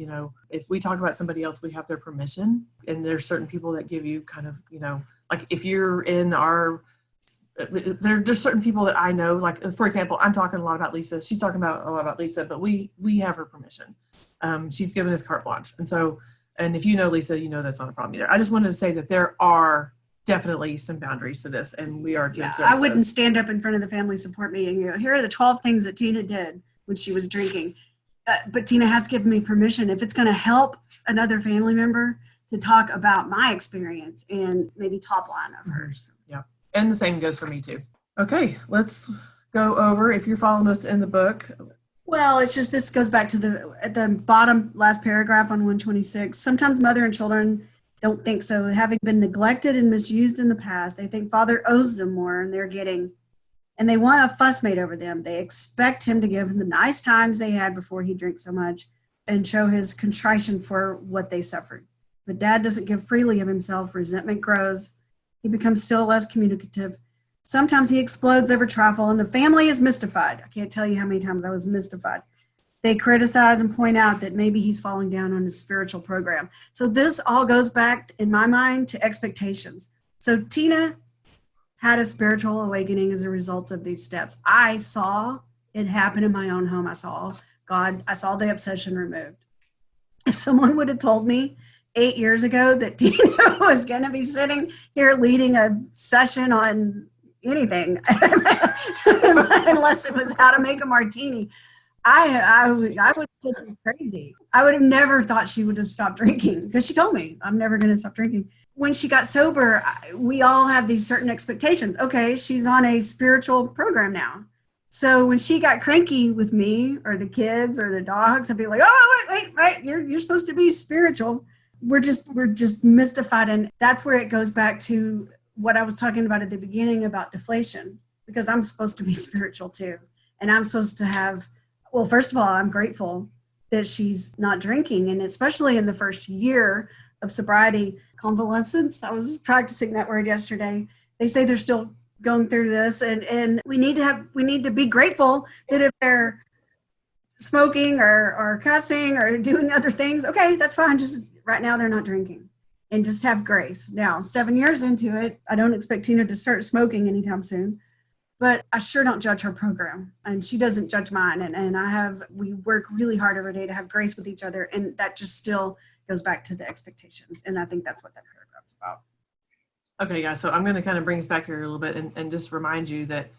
if we talk about somebody else, we have their permission. And there's certain people that give you kind of, like if you're in there's certain people that I know, like, for example, I'm talking a lot about Lisa. She's talking a lot about Lisa, but we have her permission. She's given us carte blanche. And if you know Lisa, that's not a problem either. I just wanted to say that there are definitely some boundaries to this, and we are to observe I wouldn't those. stand up in front of the family support meeting. Here are the 12 things that Tina did when she was drinking. But Tina has given me permission. If it's going to help another family member to talk about my experience and maybe top line of hers. Yeah. And the same goes for me too. Okay, let's go over, if you're following us in the book. Well, it's just, this goes back to at the bottom last paragraph on 126. Sometimes mother and children don't think so. Having been neglected and misused in the past, they think father owes them more and they want a fuss made over them. They expect him to give them the nice times they had before he drank so much and show his contrition for what they suffered. But dad doesn't give freely of himself. Resentment grows. He becomes still less communicative. Sometimes he explodes over trifle, and the family is mystified. I can't tell you how many times I was mystified. They criticize and point out that maybe he's falling down on his spiritual program. So this all goes back, in my mind, to expectations. So Tina had a spiritual awakening as a result of these steps. I saw it happen in my own home. I saw God. I saw the obsession removed. If someone would have told me 8 years ago that Tina was going to be sitting here leading a session on anything, unless it was how to make a martini, I would have said crazy. I would have never thought she would have stopped drinking, because she told me I'm never going to stop drinking. When she got sober, we all have these certain expectations. Okay, she's on a spiritual program now. So when she got cranky with me or the kids or the dogs, I'd be like, oh, wait, you're supposed to be spiritual. We're just mystified. And that's where it goes back to what I was talking about at the beginning about deflation, because I'm supposed to be spiritual too. And I'm supposed to have, well, first of all, I'm grateful that she's not drinking. And especially in the first year of sobriety, convalescence, I was practicing that word yesterday. They say they're still going through this, and we need to be grateful that if they're smoking or cussing or doing other things, okay, that's fine. Just right now they're not drinking. And just have grace. Now, 7 years into it, I don't expect Tina to start smoking anytime soon, but I sure don't judge her program, and she doesn't judge mine. And we work really hard every day to have grace with each other, and that just still goes back to the expectations. And I think that's what that paragraph's about. Okay, guys, so I'm going to kind of bring us back here a little bit and just remind you that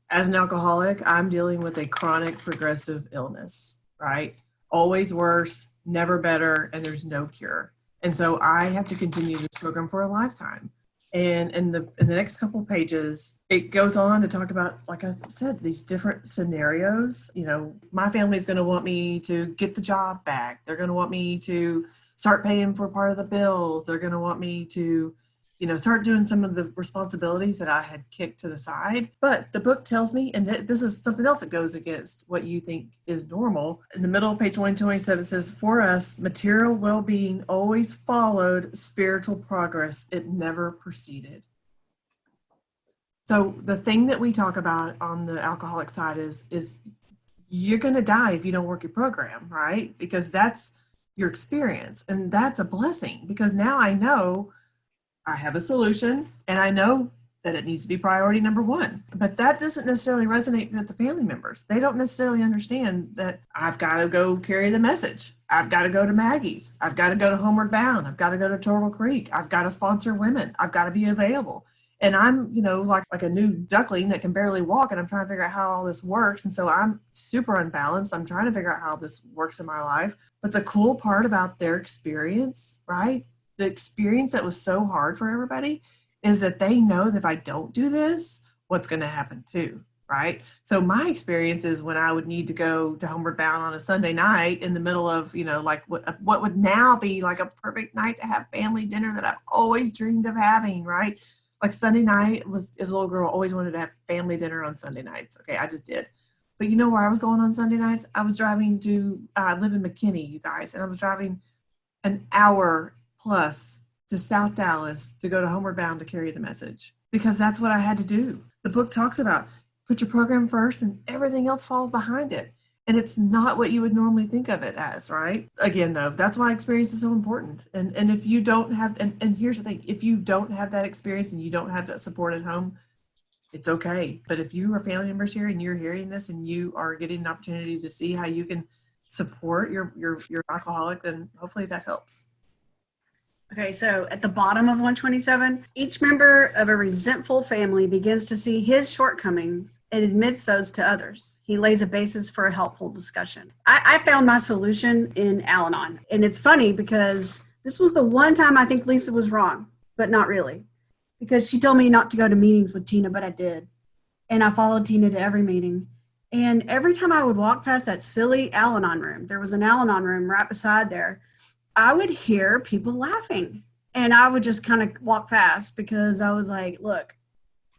as an alcoholic, I'm dealing with a chronic progressive illness, right? Always worse, never better, and there's no cure. And so I have to continue this program for a lifetime. And in the next couple of pages, it goes on to talk about, like I said, these different scenarios. My family is going to want me to get the job back. They're going to want me to start paying for part of the bills. They're going to want me to, start doing some of the responsibilities that I had kicked to the side. But the book tells me, and this is something else that goes against what you think is normal. In the middle of page 127, it says, for us, material well-being always followed spiritual progress. It never preceded. So the thing that we talk about on the alcoholic side is you're going to die if you don't work your program, right? Because that's your experience. And that's a blessing, because now I know I have a solution, and I know that it needs to be priority number one. But that doesn't necessarily resonate with the family members. They don't necessarily understand that I've got to go carry the message. I've got to go to Maggie's. I've got to go to Homeward Bound. I've got to go to Turtle Creek. I've got to sponsor women. I've got to be available. And I'm, like a new duckling that can barely walk, and I'm trying to figure out how all this works. And so I'm super unbalanced. I'm trying to figure out how this works in my life. But the cool part about their experience, right? The experience that was so hard for everybody is that they know that if I don't do this, what's going to happen too, right? So my experience is when I would need to go to Homeward Bound on a Sunday night in the middle of, like what would now be like a perfect night to have family dinner that I've always dreamed of having, right? Like Sunday night was, as a little girl, always wanted to have family dinner on Sunday nights. Okay, I just did. But you know where I was going on Sunday nights? I was driving to, I live in McKinney, you guys, and I was driving an hour plus to South Dallas to go to Homeward Bound to carry the message, because that's what I had to do. The book talks about put your program first and everything else falls behind it. And it's not what you would normally think of it as, right? Again, though, that's why experience is so important. And if you don't have, and here's the thing, if you don't have that experience and you don't have that support at home, it's okay. But if you are family members here and you're hearing this and you are getting an opportunity to see how you can support your alcoholic, then hopefully that helps. Okay, so at the bottom of 127, each member of a resentful family begins to see his shortcomings and admits those to others. He lays a basis for a helpful discussion. I found my solution in Al-Anon. And it's funny because this was the one time I think Lisa was wrong, but not really. Because she told me not to go to meetings with Tina, but I did. And I followed Tina to every meeting. And every time I would walk past that silly Al-Anon room, there was an Al-Anon room right beside there, I would hear people laughing, and I would just kind of walk fast because I was like, look,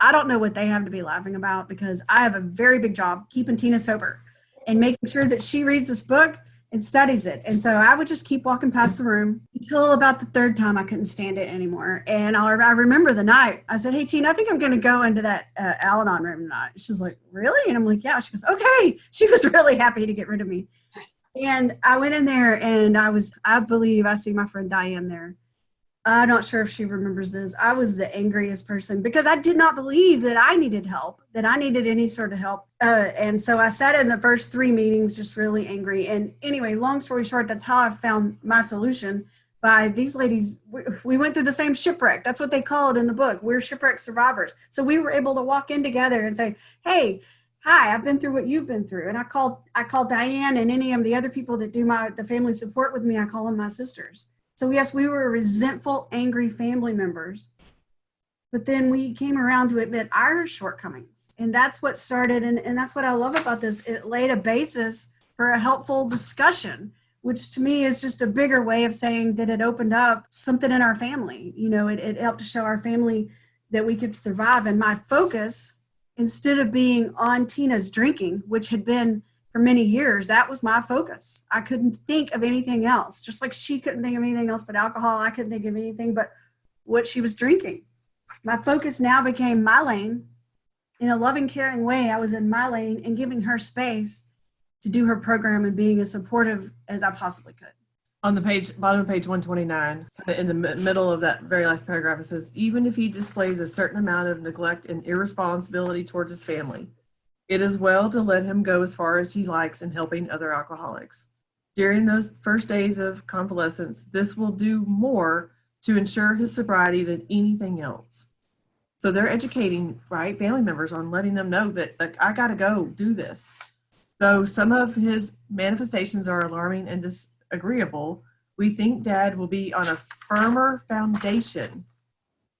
I don't know what they have to be laughing about, because I have a very big job keeping Tina sober and making sure that she reads this book and studies it. And so I would just keep walking past the room until about the third time I couldn't stand it anymore. And I remember the night I said, hey, Tina, I think I'm going to go into that Al-Anon room tonight. She was like, really? And I'm like, yeah. She goes, okay. She was really happy to get rid of me. And I went in there, and I believe I see my friend Diane there. I'm not sure if she remembers this. I was the angriest person because I did not believe that I needed help, that I needed any sort of help. And so I sat in the first 3 meetings just really angry. And anyway, long story short, that's how I found my solution. By these ladies, we went through the same shipwreck. That's what they call it in the book. We're shipwreck survivors. So we were able to walk in together and say, hey, hi, I've been through what you've been through. And I called Diane and any of the other people that do the family support with me, I call them my sisters. So yes, we were resentful, angry family members, but then we came around to admit our shortcomings. And that's what started, and that's what I love about this. It laid a basis for a helpful discussion, which to me is just a bigger way of saying that it opened up something in our family. You know, it helped to show our family that we could survive. And my focus, instead of being on Tina's drinking, which had been for many years, that was my focus. I couldn't think of anything else. Just like she couldn't think of anything else but alcohol, I couldn't think of anything but what she was drinking. My focus now became my lane. In a loving, caring way, I was in my lane and giving her space to do her program and being as supportive as I possibly could. On the page, bottom of page 129, kind of in the middle of that very last paragraph, it says, even if he displays a certain amount of neglect and irresponsibility towards his family, it is well to let him go as far as he likes in helping other alcoholics. During those first days of convalescence, this will do more to ensure his sobriety than anything else. So they're educating, right, family members on letting them know that, like, I got to go do this. Though some of his manifestations are alarming and disagreeable, we think Dad will be on a firmer foundation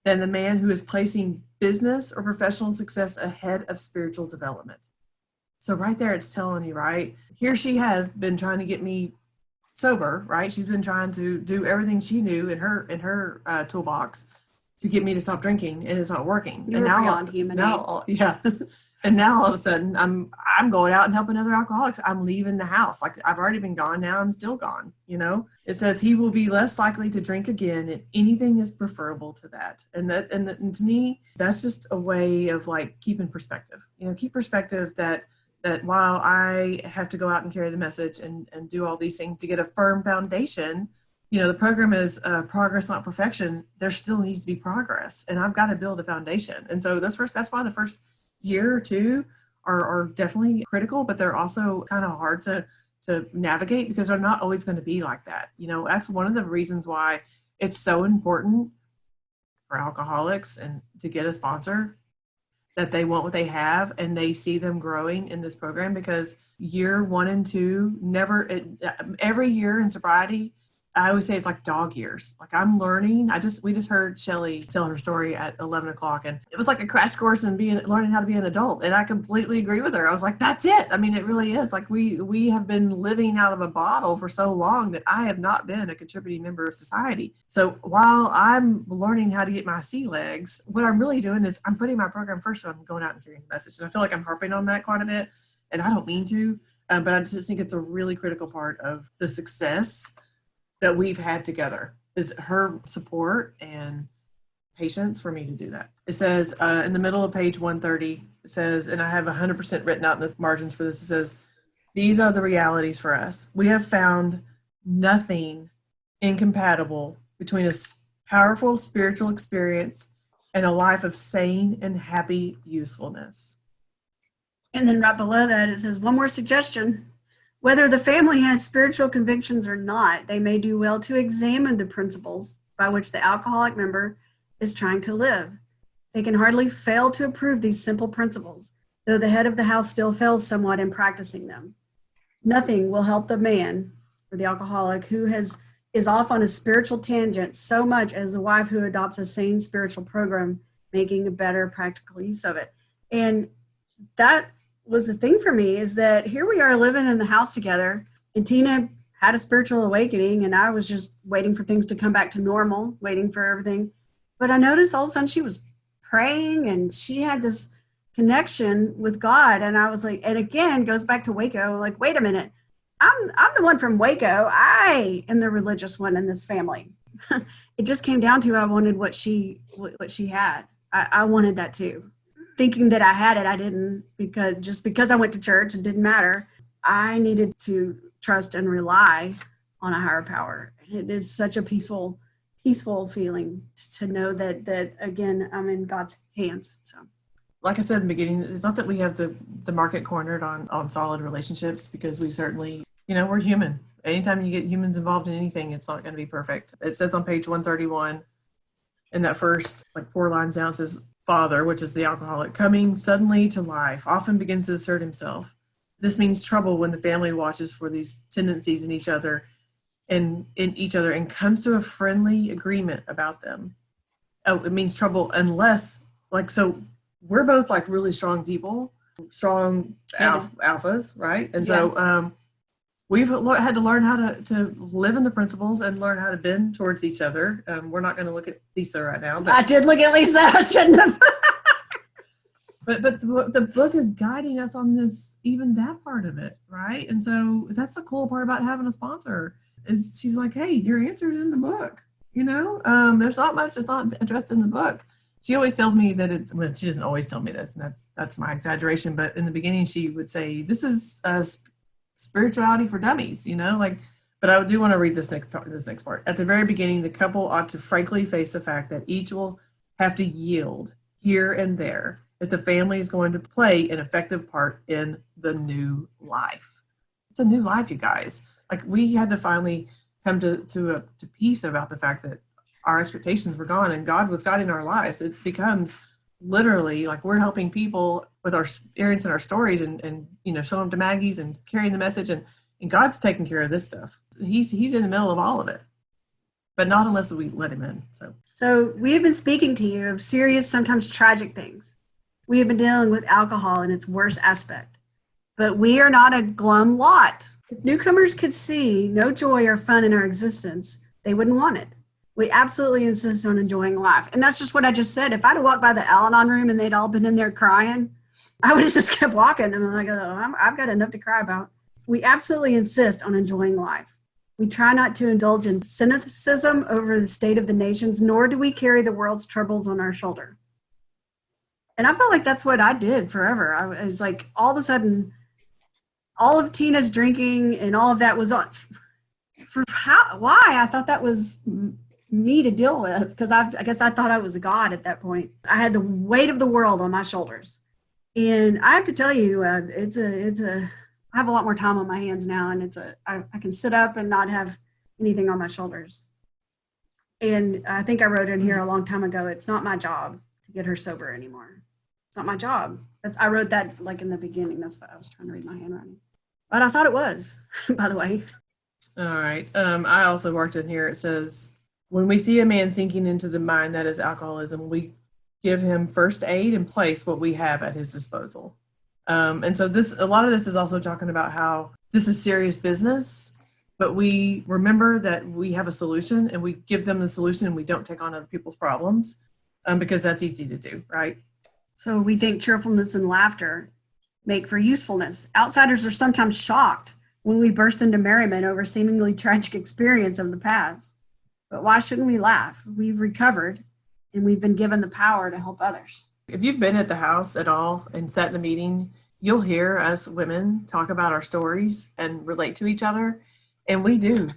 than the man who is placing business or professional success ahead of spiritual development. So right there, it's telling you, right? Here she has been trying to get me sober, right? She's been trying to do everything she knew in her toolbox to get me to stop drinking, and it's not working. You're beyond human aid. Yeah. And now all of a sudden I'm going out and helping other alcoholics. I'm leaving the house. Like, I've already been gone. Now I'm still gone. You know, it says he will be less likely to drink again, and anything is preferable to that. And to me, that's just a way of like keeping perspective, you know, keep perspective that while I have to go out and carry the message and do all these things to get a firm foundation, you know, the program is progress, not perfection. There still needs to be progress, and I've got to build a foundation. And so that's why the first year or two are definitely critical, but they're also kind of hard to navigate because they're not always going to be like that. You know, that's one of the reasons why it's so important for alcoholics and to get a sponsor, that they want what they have and they see them growing in this program, because year 1 and 2, every year in sobriety, I always say it's like dog years. Like I'm learning. We just heard Shelly tell her story at 11 o'clock, and it was like a crash course in learning how to be an adult. And I completely agree with her. I was like, that's it. I mean, it really is. Like we have been living out of a bottle for so long that I have not been a contributing member of society. So while I'm learning how to get my sea legs, what I'm really doing is I'm putting my program first. So I'm going out and carrying the message. And I feel like I'm harping on that quite a bit, and I don't mean to, but I just think it's a really critical part of the success that we've had together is her support and patience for me to do that. It says in the middle of page 130, it says, and I have 100% written out in the margins for this, it says, these are the realities for us. We have found nothing incompatible between a powerful spiritual experience and a life of sane and happy usefulness. And then right below that, it says, one more suggestion. Whether the family has spiritual convictions or not, they may do well to examine the principles by which the alcoholic member is trying to live. They can hardly fail to approve these simple principles, though the head of the house still fails somewhat in practicing them. Nothing will help the man or the alcoholic who is off on a spiritual tangent so much as the wife who adopts a sane spiritual program, making a better practical use of it. And that was the thing for me, is that here we are living in the house together, and Tina had a spiritual awakening, and I was just waiting for things to come back to normal, waiting for everything. But I noticed all of a sudden she was praying, and she had this connection with God. And I was like, and again, goes back to Waco, like, wait a minute, I'm the one from Waco. I am the religious one in this family. It just came down to I wanted what she had. I wanted that too. Thinking that I had it, I didn't, because I went to church, it didn't matter. I needed to trust and rely on a higher power. It is such a peaceful feeling to know that again, I'm in God's hands. So, like I said in the beginning, it's not that we have the market cornered on solid relationships, because we certainly, we're human. Anytime you get humans involved in anything, it's not going to be perfect. It says on page 131, in that first 4 lines down, it says, Father, which is the alcoholic, coming suddenly to life, often begins to assert himself. This means trouble when the family watches for these tendencies in each other and comes to a friendly agreement about them. Oh, it means trouble unless, so we're both really strong people, strong alphas, right? And so we've had to learn how to live in the principles and learn how to bend towards each other. We're not going to look at Lisa right now. But I did look at Lisa. I shouldn't have. but the book is guiding us on this, even that part of it, right? And so that's the cool part about having a sponsor, is she's like, hey, your answer's in the book. There's not much that's not addressed in the book. She always tells me that she doesn't always tell me this, and that's my exaggeration. But in the beginning, she would say, this is spirituality for dummies, but I do want to read this next part. At the very beginning, the couple ought to frankly face the fact that each will have to yield here and there if the family is going to play an effective part in the new life. It's a new life, you guys. We had to finally come to peace about the fact that our expectations were gone and God was guiding our lives. It becomes literally we're helping people with our experience and our stories and showing them to Maggie's and carrying the message, and God's taking care of this stuff. He's in the middle of all of it, but not unless we let him in. So we have been speaking to you of serious, sometimes tragic things. We have been dealing with alcohol in its worst aspect, but we are not a glum lot. If newcomers could see no joy or fun in our existence, they wouldn't want it. We absolutely insist on enjoying life. And that's just what I just said. If I'd have walked by the Al-Anon room and they'd all been in there crying, I would have just kept walking. And I'm like, oh, I've got enough to cry about. We absolutely insist on enjoying life. We try not to indulge in cynicism over the state of the nations, nor do we carry the world's troubles on our shoulder. And I felt like that's what I did forever. I was like, all of a sudden, all of Tina's drinking and all of that was on. Why? I thought that was me to deal with, because I guess I thought I was God at that point. I had the weight of the world on my shoulders, and I have to tell you, I have a lot more time on my hands now, and I can sit up and not have anything on my shoulders. And I think I wrote in here a long time ago, it's not my job to get her sober anymore. It's not my job. I wrote that in the beginning. That's what I was trying to read my handwriting, but I thought it was, by the way. All right. I also marked in here, it says, when we see a man sinking into the mine that is alcoholism, we give him first aid and place what we have at his disposal. And so a lot of this is also talking about how this is serious business, but we remember that we have a solution and we give them the solution and we don't take on other people's problems because that's easy to do, right? So we think cheerfulness and laughter make for usefulness. Outsiders are sometimes shocked when we burst into merriment over seemingly tragic experience of the past. But why shouldn't we laugh? We've recovered and we've been given the power to help others. If you've been at the house at all and sat in a meeting, you'll hear us women talk about our stories and relate to each other. And we do.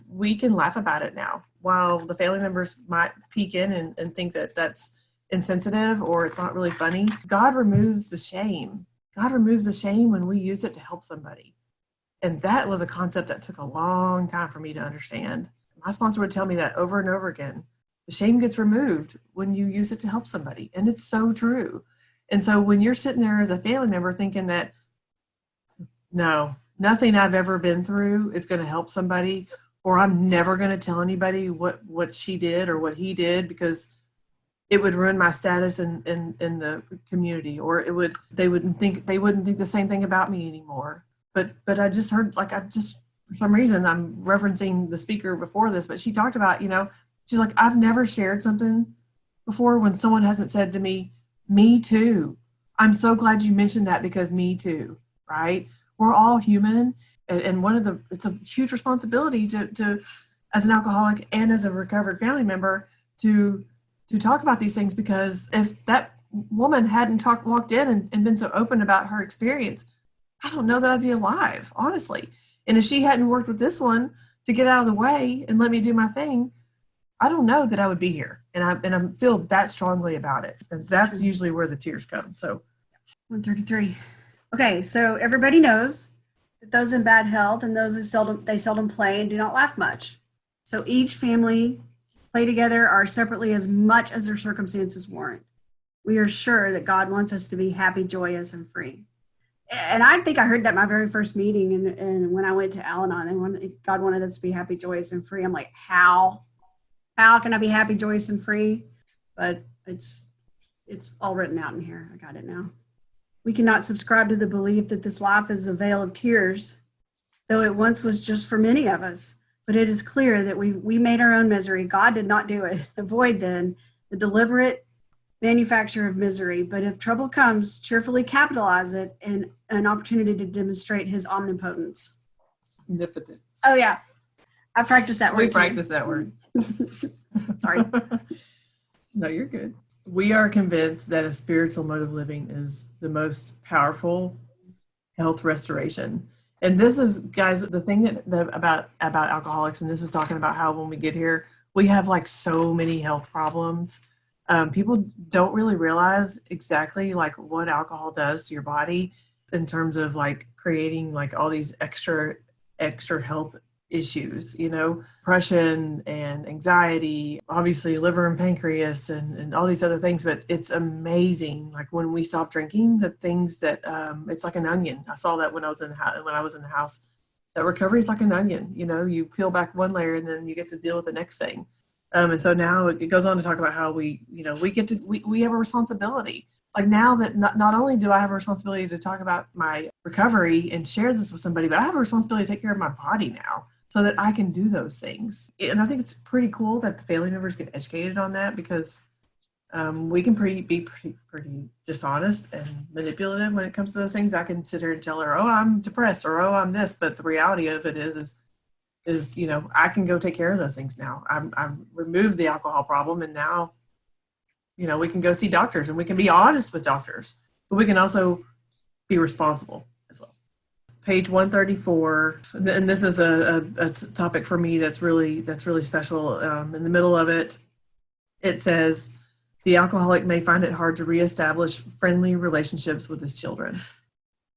We can laugh about it now. While the family members might peek in and think that that's insensitive or it's not really funny, God removes the shame. God removes the shame when we use it to help somebody. And that was a concept that took a long time for me to understand. My sponsor would tell me that over and over again. The shame gets removed when you use it to help somebody. And it's so true. And so when you're sitting there as a family member thinking that, no, nothing I've ever been through is going to help somebody, or I'm never going to tell anybody what she did or what he did because it would ruin my status in the community, or they wouldn't think the same thing about me anymore. But I just heard, for some reason, I'm referencing the speaker before this, but she talked about, she's like, I've never shared something before when someone hasn't said to me too. I'm so glad you mentioned that because me too, right? We're all human. And it's a huge responsibility to, as an alcoholic and as a recovered family member, to talk about these things, because if that woman hadn't walked in and been so open about her experience, I don't know that I'd be alive, honestly. And if she hadn't worked with this one to get out of the way and let me do my thing, I don't know that I would be here. And I feel that strongly about it. And that's usually where the tears come. So 133. Okay, so everybody knows that those in bad health and those who seldom play and do not laugh much. So each family play together or separately as much as their circumstances warrant. We are sure that God wants us to be happy, joyous, and free. And I think I heard that my very first meeting, and when I went to Al-Anon, and God wanted us to be happy, joyous, and free. I'm like, how can I be happy, joyous, and free? But it's all written out in here. I got it now. We cannot subscribe to the belief that this life is a vale of tears, though it once was just for many of us. But it is clear that we made our own misery. God did not do it. Avoid then the deliberate manufacture of misery. But if trouble comes, cheerfully capitalize it in an opportunity to demonstrate his omnipotence. Omnipotence. Oh yeah, I practiced that word. We practiced that word. Sorry. No, you're good. We are convinced that a spiritual mode of living is the most powerful health restoration. And this is, guys, the thing that about alcoholics, and this is talking about how when we get here, we have like so many health problems. People don't really realize exactly like what alcohol does to your body in terms of like creating like all these extra health issues, depression and anxiety, obviously liver and pancreas and all these other things. But it's amazing. Like when we stop drinking, the things that it's like an onion. I saw that when I was in the house, that recovery is like an onion. You peel back one layer and then you get to deal with the next thing. And so now it goes on to talk about how we have a responsibility. Like now that not only do I have a responsibility to talk about my recovery and share this with somebody, but I have a responsibility to take care of my body now so that I can do those things. And I think it's pretty cool that the family members get educated on that, because we can be pretty dishonest and manipulative when it comes to those things. I can sit here and tell her, oh, I'm depressed, or oh, I'm this. But the reality of it is I can go take care of those things now. I've removed the alcohol problem, and now, we can go see doctors and we can be honest with doctors, but we can also be responsible as well. Page 134, and this is a topic for me that's really special. In the middle of it, it says, the alcoholic may find it hard to reestablish friendly relationships with his children.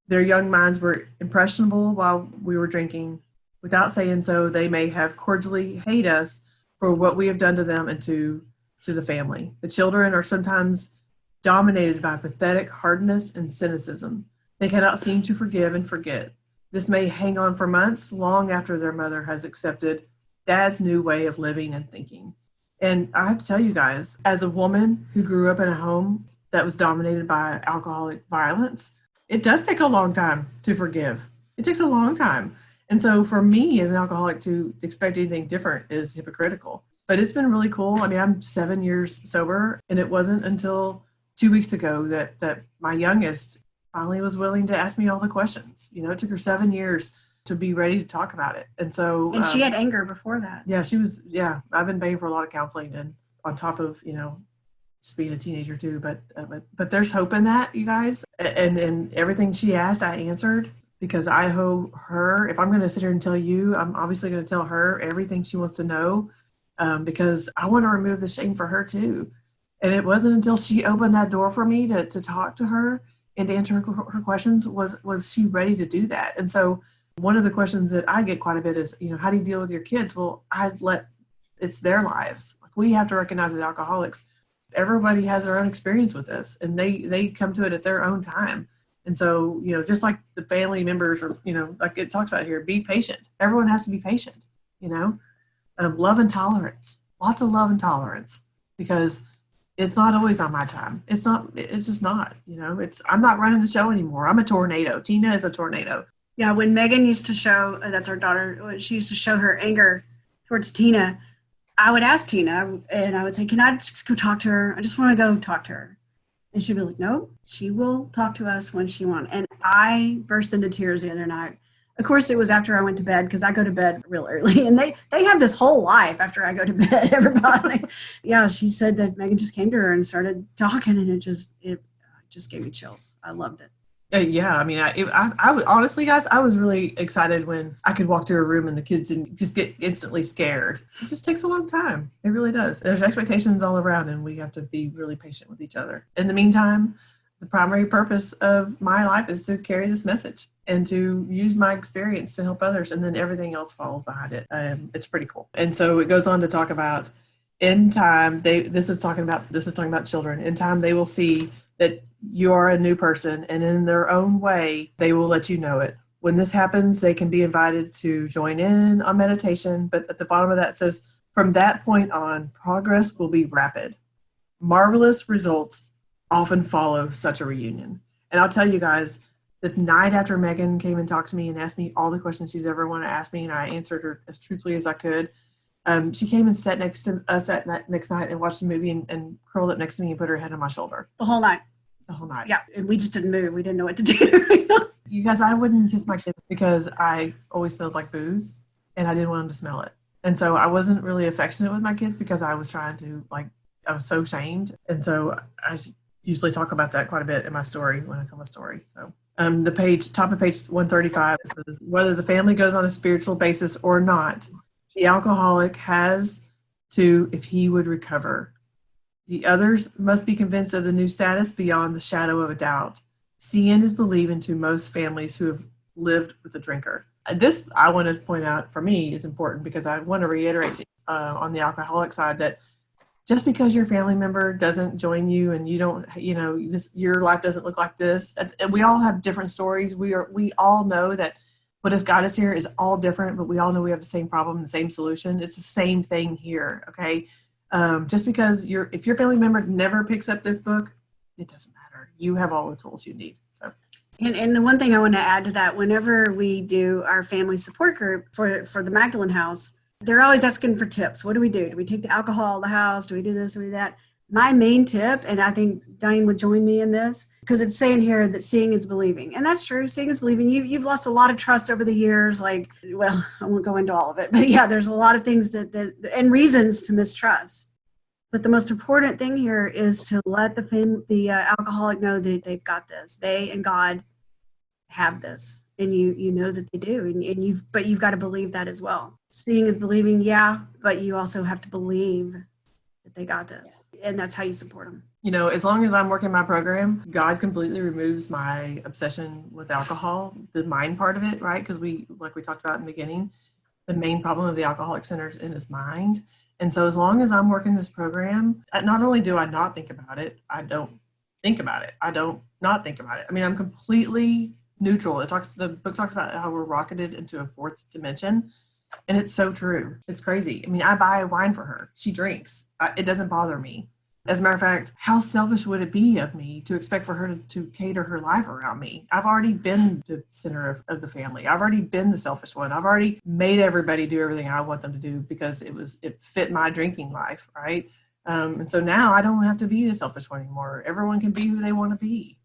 Their young minds were impressionable while we were drinking. Without saying so, they may have cordially hate us for what we have done to them and to the family. The children are sometimes dominated by pathetic hardness and cynicism. They cannot seem to forgive and forget. This may hang on for months, long after their mother has accepted dad's new way of living and thinking. And I have to tell you guys, as a woman who grew up in a home that was dominated by alcoholic violence, it does take a long time to forgive. It takes a long time. And so for me as an alcoholic to expect anything different is hypocritical. But it's been really cool. I mean, I'm 7 years sober, and it wasn't until 2 weeks ago that my youngest finally was willing to ask me all the questions. You know, it took her 7 years to be ready to talk about it. And so... And she had anger before that. Yeah, she was, I've been paying for a lot of counseling, and on top of, just being a teenager too. But there's hope in that, you guys. And everything she asked, I answered. Because I owe her, if I'm going to sit here and tell you, I'm obviously going to tell her everything she wants to know, because I want to remove the shame for her too. And it wasn't until she opened that door for me to talk to her and to answer her questions was she ready to do that. And so one of the questions that I get quite a bit is, how do you deal with your kids? Well, it's their lives. Like, we have to recognize that alcoholics, everybody has their own experience with this, and they come to it at their own time. And so, just like the family members or, like it talks about here, be patient. Everyone has to be patient, love and tolerance, lots of love and tolerance, because it's not always on my time. It's just not, I'm not running the show anymore. I'm a tornado. Tina is a tornado. Yeah. When Megan used to show, that's our daughter, when she used to show her anger towards Tina, I would ask Tina and I would say, can I just go talk to her? I just want to go talk to her. And she'd be like, no, she will talk to us when she wants. And I burst into tears the other night. Of course, it was after I went to bed, because I go to bed real early. And they have this whole life after I go to bed, everybody. Yeah, she said that Megan just came to her and started talking, and it just gave me chills. I loved it. Yeah, I mean, I was honestly, guys, I was really excited when I could walk to a room and the kids didn't just get instantly scared. It just takes a long time. It really does. There's expectations all around, and we have to be really patient with each other. In the meantime, the primary purpose of my life is to carry this message and to use my experience to help others, and then everything else follows behind it. It's pretty cool. And so it goes on to talk about, in time, this is talking about children. In time, they will see that you are a new person, and in their own way, they will let you know it. When this happens, they can be invited to join in on meditation, but at the bottom of that it says, from that point on, progress will be rapid. Marvelous results often follow such a reunion. And I'll tell you guys, the night after Megan came and talked to me and asked me all the questions she's ever wanted to ask me, and I answered her as truthfully as I could, she came and sat next to us that next night and watched the movie and curled up next to me and put her head on my shoulder. The whole night. Yeah, and we just didn't move. We didn't know what to do. You guys, I wouldn't kiss my kids because I always smelled like booze, and I didn't want them to smell it. And so I wasn't really affectionate with my kids because I was trying to, I was so ashamed. And so I usually talk about that quite a bit in my story when I tell my story. So top of page 135 says, whether the family goes on a spiritual basis or not, the alcoholic has to, if he would recover. The others must be convinced of the new status beyond the shadow of a doubt. Seeing is believing to most families who have lived with a drinker. This, I want to point out, for me, is important because I want to reiterate on the alcoholic side that just because your family member doesn't join you and you don't, your life doesn't look like this, and we all have different stories. We all know that what has got us here is all different, but we all know we have the same problem, the same solution. It's the same thing here, okay? Just because if your family member never picks up this book, it doesn't matter. You have all the tools you need. So, and the one thing I want to add to that, whenever we do our family support group for the Magdalen House, they're always asking for tips. What do we do? Do we take the alcohol out of the house? Do we do this? Do we do that? My main tip, and I think Diane would join me in this, because it's saying here that seeing is believing. And that's true. Seeing is believing. You've lost a lot of trust over the years. I won't go into all of it. But yeah, there's a lot of things and reasons to mistrust. But the most important thing here is to let the alcoholic know that they've got this. They and God have this. And you know that they do. And you've got to believe that as well. Seeing is believing, yeah, but you also have to believe that they got this. And that's how you support them. As long as I'm working my program, God completely removes my obsession with alcohol, the mind part of it, right? Because like we talked about in the beginning, the main problem of the alcoholic center is in his mind. And so as long as I'm working this program, not only do I not think about it, I don't think about it. I don't not think about it. I mean, I'm completely neutral. The book talks about how we're rocketed into a fourth dimension. And it's so true. It's crazy. I mean, I buy wine for her. She drinks. It doesn't bother me. As a matter of fact, how selfish would it be of me to expect for her to cater her life around me? I've already been the center of the family. I've already been the selfish one. I've already made everybody do everything I want them to do because it fit my drinking life, right? And so now I don't have to be the selfish one anymore. Everyone can be who they want to be,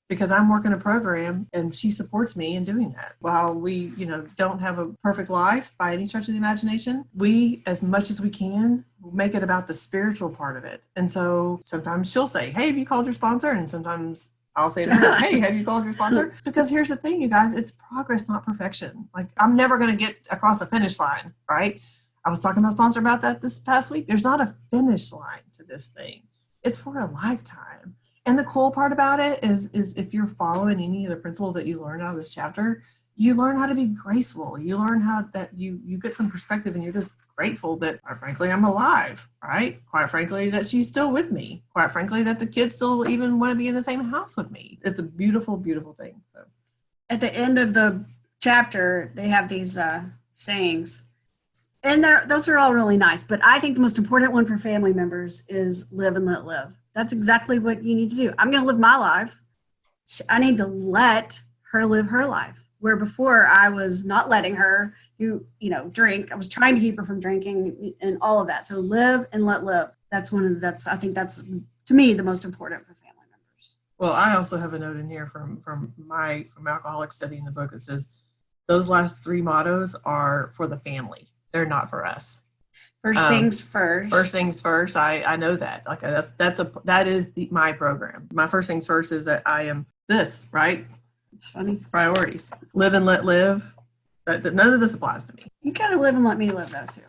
because I'm working a program and she supports me in doing that. While we, don't have a perfect life by any stretch of the imagination, we, as much as we can, make it about the spiritual part of it. And so sometimes she'll say, hey, have you called your sponsor? And sometimes I'll say to her, hey, have you called your sponsor? Because here's the thing, you guys, it's progress, not perfection. Like, I'm never going to get across the finish line, right? I was talking to my sponsor about that this past week. There's not a finish line to this thing. It's for a lifetime. And the cool part about it is if you're following any of the principles that you learned out of this chapter, you learn how to be graceful. You learn how that you get some perspective, and you're just grateful that, quite frankly, I'm alive, right? Quite frankly, that she's still with me. Quite frankly, that the kids still even want to be in the same house with me. It's a beautiful, beautiful thing. So, at the end of the chapter, they have these sayings, and those are all really nice. But I think the most important one for family members is live and let live. That's exactly what you need to do. I'm going to live my life. I need to let her live her life. Where before I was not letting her drink. I was trying to keep her from drinking and all of that. So live and let live. I think that's, to me, the most important for family members. Well, I also have a note in here from Alcoholics studying the book. It says those last three mottos are for the family. They're not for us. First things first. First things first. I know that. Like that is my program. My first things first is that I am this, right? It's funny. Priorities. Live and let live. None of this applies to me. You gotta live and let me live though too.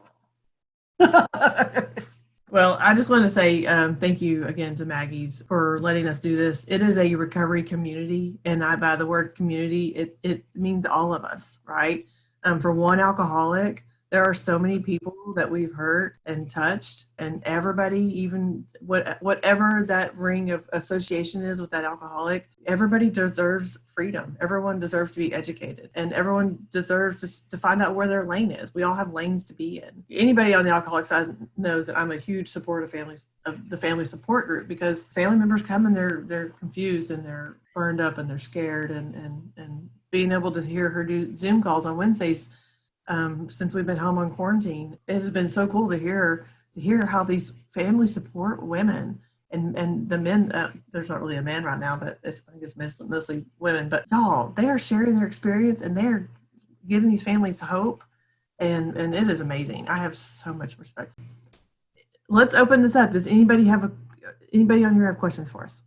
Well, I just want to say thank you again to Maggie's for letting us do this. It is a recovery community, and by the word community, it means all of us, right? For one alcoholic, there are so many people that we've hurt and touched, and everybody, even whatever that ring of association is with that alcoholic, everybody deserves freedom. Everyone deserves to be educated, and everyone deserves to find out where their lane is. We all have lanes to be in. Anybody on the alcoholic side knows that I'm a huge supporter of the family support group, because family members come and they're confused and they're burned up and they're scared, and being able to hear her do Zoom calls on Wednesdays since we've been home on quarantine, it has been so cool to hear how these families support women and the men. There's not really a man right now, but I think it's mostly women. But y'all, they are sharing their experience and they're giving these families hope, and it is amazing. I have so much respect. Let's open this up. Does anybody on here have questions for us?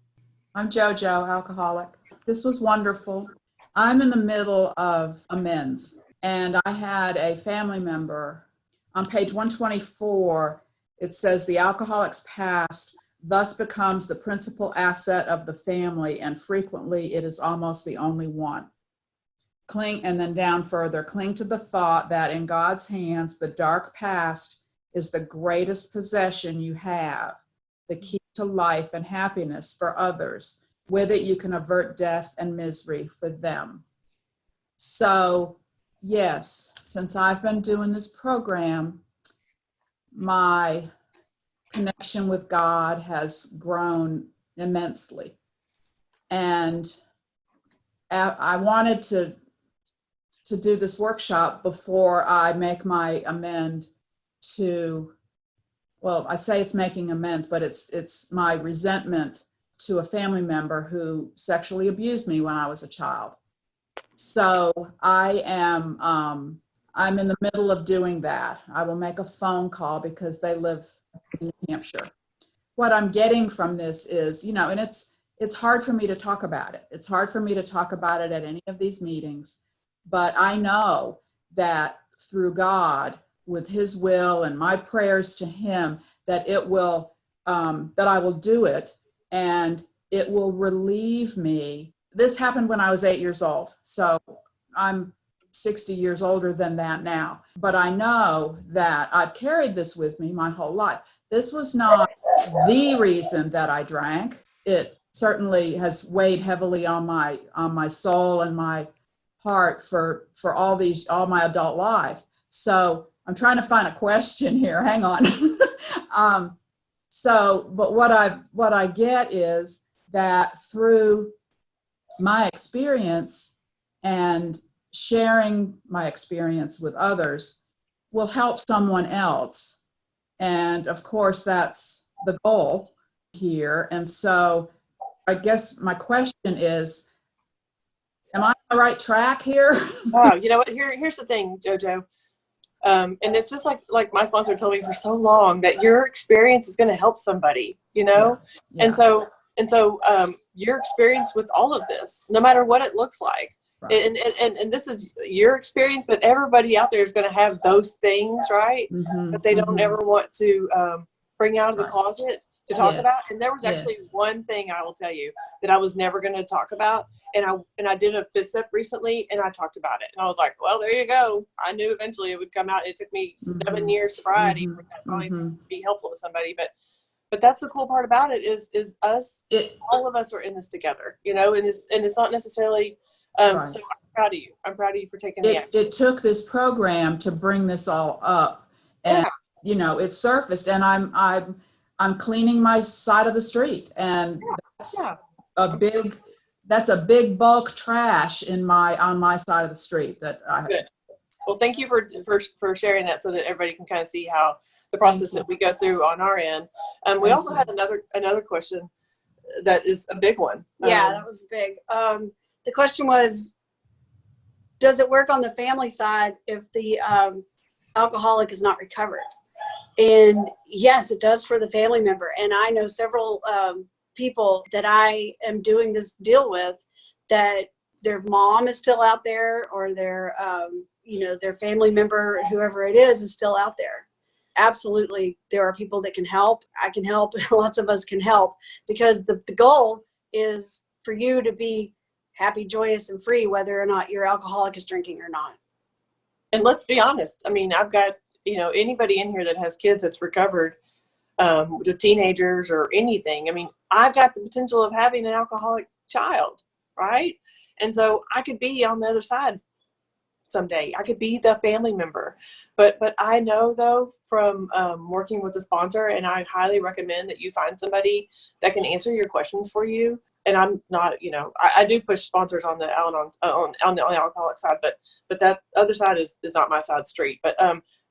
I'm JoJo, alcoholic. This was wonderful. I'm in the middle of amends. And I had a family member on page 124. It says the alcoholic's past thus becomes the principal asset of the family, and frequently it is almost the only one. And then down further, cling to the thought that in God's hands, the dark past is the greatest possession you have, the key to life and happiness for others. With it, you can avert death and misery for them. So, yes, since I've been doing this program, my connection with God has grown immensely. And I wanted to do this workshop before I make my amend to, well, I say it's making amends, but it's my resentment to a family member who sexually abused me when I was a child. So I'm in the middle of doing that. I will make a phone call because they live in New Hampshire. What I'm getting from this is, and it's hard for me to talk about it. It's hard for me to talk about it at any of these meetings, but I know that through God, with his will and my prayers to him, that I will do it, and it will relieve me. This happened when I was 8 years old, so I'm 60 years older than that now. But I know that I've carried this with me my whole life. This was not the reason that I drank. It certainly has weighed heavily on my soul and my heart for all my adult life. So I'm trying to find a question here. Hang on. But what I get is that through my experience and sharing my experience with others will help someone else. And of course, that's the goal here. And so I guess my question is, am I on the right track here? Wow, you know what? Here's the thing, JoJo. And it's just like my sponsor told me for so long that your experience is going to help somebody, you know? Yeah. And so your experience with all of this, no matter what it looks like, Right. and this is your experience, but everybody out there is going to have those things, right? Mm-hmm, that they don't ever want to bring out of the Right. closet to talk Yes. about. And there was actually Yes. one thing I will tell you that I was never going to talk about. And I did a fifth step recently, and I talked about it. And I was like, well, there you go. I knew eventually it would come out. It took me 7 years sobriety for that probably to be helpful to somebody. But that's the cool part about it is us. All of us are in this together, you know. And it's not necessarily. Right. So I'm proud of you. I'm proud of you for taking the action. It took this program to bring this all up, and you know, it surfaced, and I'm cleaning my side of the street, and that's a big bulk trash on my side of the street that I have. Good. Well, thank you for sharing that so that everybody can kind of see how the process that we go through on our end. We also had another question that is a big one. Yeah, that was big. The question was, does it work on the family side if the alcoholic is not recovered? And yes, it does for the family member. And I know several people that I am doing this deal with that their mom is still out there, or their family member, whoever it is still out there. Absolutely, there are people that can help. I can help. Lots of us can help, because the goal is for you to be happy, joyous, and free, whether or not your alcoholic is drinking or not. And let's be honest. I mean, I've got, anybody in here that has kids that's recovered, with teenagers or anything. I mean, I've got the potential of having an alcoholic child, right? And so I could be on the other side someday. I could be the family member. But I know, though, from working with the sponsor, and I highly recommend that you find somebody that can answer your questions for you. And I'm not, I do push sponsors on the Al-Anon, on the alcoholic side, but that other side is not my side street. But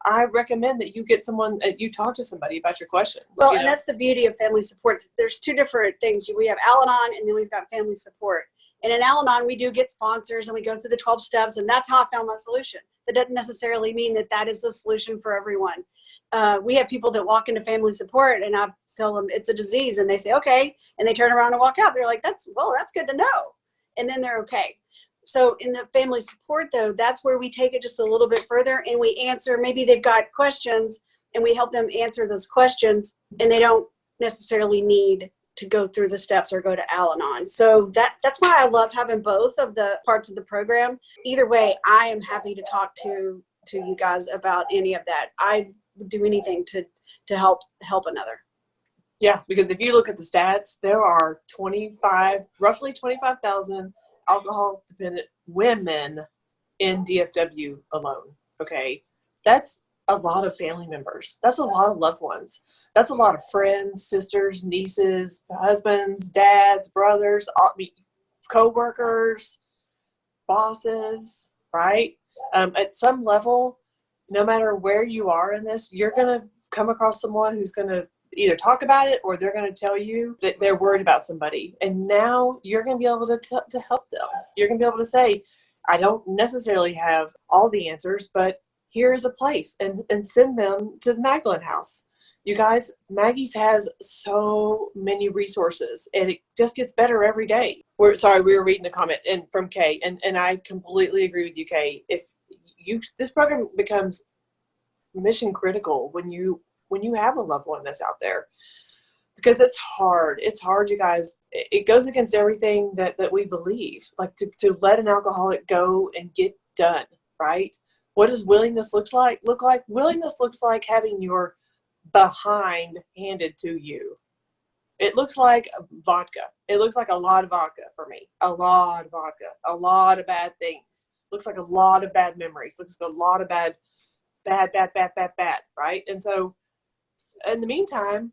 I recommend that you get someone, you talk to somebody about your questions. Well, and that's the beauty of family support. There's two different things. We have Al-Anon, and then we've got family support. And in Al-Anon, we do get sponsors, and we go through the 12 steps, and that's how I found my solution. That doesn't necessarily mean that is the solution for everyone. We have people that walk into family support, and I tell them it's a disease, and they say, okay, and they turn around and walk out. They're like, that's good to know. And then they're okay. So in the family support, though, that's where we take it just a little bit further, and we answer, maybe they've got questions, and we help them answer those questions, and they don't necessarily need to go through the steps or go to Al-Anon. So that's why I love having both of the parts of the program. Either way, I am happy to talk to you guys about any of that. I would do anything to help another. Yeah, because if you look at the stats, there are roughly 25,000 alcohol-dependent women in DFW alone. Okay, that's a lot of family members. That's a lot of loved ones. That's a lot of friends, sisters, nieces, husbands, dads, brothers, co-workers, bosses, right? At some level, no matter where you are in this, you're going to come across someone who's going to either talk about it, or they're going to tell you that they're worried about somebody. And now you're going to be able to help them. You're going to be able to say, I don't necessarily have all the answers, but here is a place, and send them to the Magdalen House. You guys, Maggie's has so many resources, and it just gets better every day. We were reading a comment from Kay, and I completely agree with you, Kay. This program becomes mission critical when you have a loved one that's out there, because it's hard. It's hard, you guys. It goes against everything that we believe, like to let an alcoholic go and get done, right? What does willingness look like? Willingness looks like having your behind handed to you. It looks like vodka. It looks like a lot of vodka for me. A lot of vodka. A lot of bad things. Looks like a lot of bad memories. Looks like a lot of bad, right? And so, in the meantime,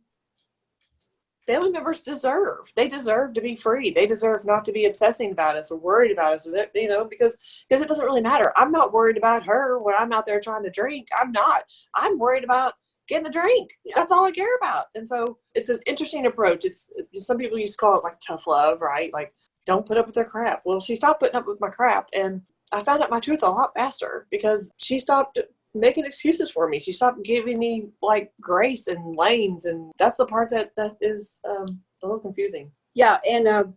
family members deserve to be free. They deserve not to be obsessing about us or worried about us, or that, because it doesn't really matter. I'm not worried about her when I'm out there trying to drink. I'm worried about getting a drink. That's all I care about. And so it's an interesting approach. It's some people used to call it like tough love, right? Like, don't put up with their crap. Well, she stopped putting up with my crap, and I found out my truth a lot faster because she stopped making excuses for me. She stopped giving me like grace and lanes, and that's the part that is a little confusing. Yeah, and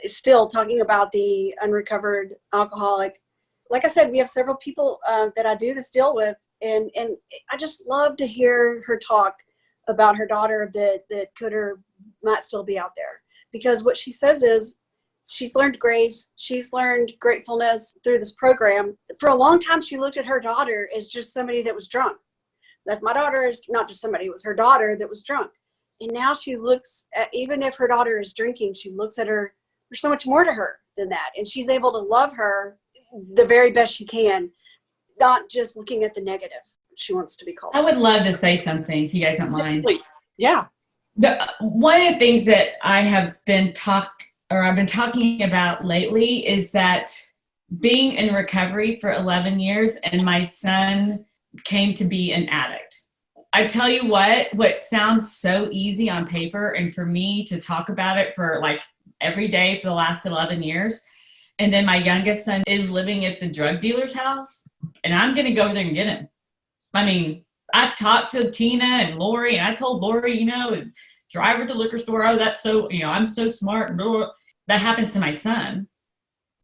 still talking about the unrecovered alcoholic. Like I said, we have several people that I do this deal with, and I just love to hear her talk about her daughter that could or might still be out there. Because what she says is she's learned grace, she's learned gratefulness through this program. For a long time, she looked at her daughter as just somebody that was drunk. That my daughter is not just somebody, it was her daughter that was drunk. And now she looks at, even if her daughter is drinking, she looks at her, there's so much more to her than that. And she's able to love her the very best she can, not just looking at the negative she wants to be called. I would love to say something, if you guys don't mind. Please. Yeah. One of the things that I've been talking about lately is that being in recovery for 11 years and my son came to be an addict. I tell you what sounds so easy on paper, and for me to talk about it for like every day for the last 11 years. And then my youngest son is living at the drug dealer's house, and I'm going to go there and get him. I mean, I've talked to Tina and Laurie, and I told Laurie, drive her to the liquor store. Oh, that's so, I'm so smart. That happens to my son.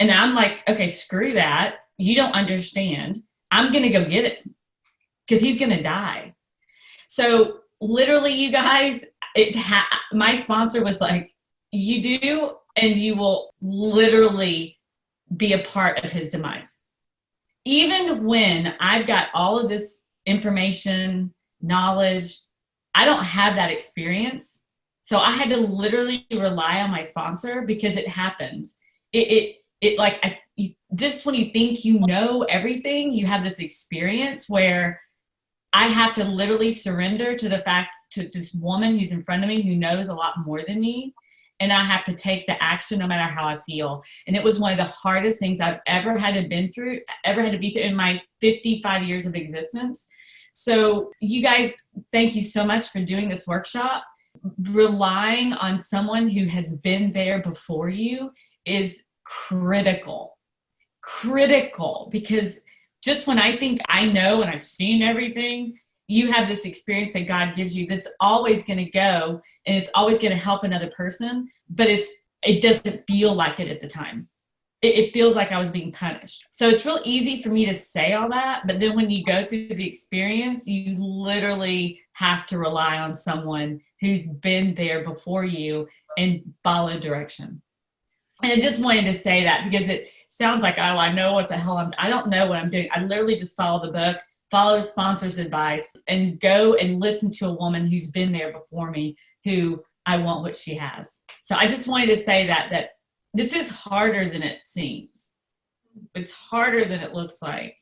And I'm like, okay, screw that. You don't understand. I'm going to go get it because he's going to die. So literally, you guys, my sponsor was like, you do, and you will literally be a part of his demise. Even when I've got all of this information, knowledge, I don't have that experience. So I had to literally rely on my sponsor because it happens. Just when you think you know everything, you have this experience where I have to literally surrender to the fact to this woman who's in front of me who knows a lot more than me. And I have to take the action no matter how I feel. And it was one of the hardest things I've ever had to be through in my 55 years of existence. So you guys, thank you so much for doing this workshop. Relying on someone who has been there before you is critical, because just when I think I know and I've seen everything, you have this experience that God gives you that's always going to go, and it's always going to help another person, but it doesn't feel like it at the time. It feels like I was being punished. So it's real easy for me to say all that, but then when you go through the experience, you literally have to rely on someone who's been there before you and follow direction. And I just wanted to say that because it sounds like, oh, I know what the hell I don't know what I'm doing. I literally just follow the book, follow a sponsor's advice, and go and listen to a woman who's been there before me, who I want what she has. So I just wanted to say that this is harder than it seems. It's harder than it looks like,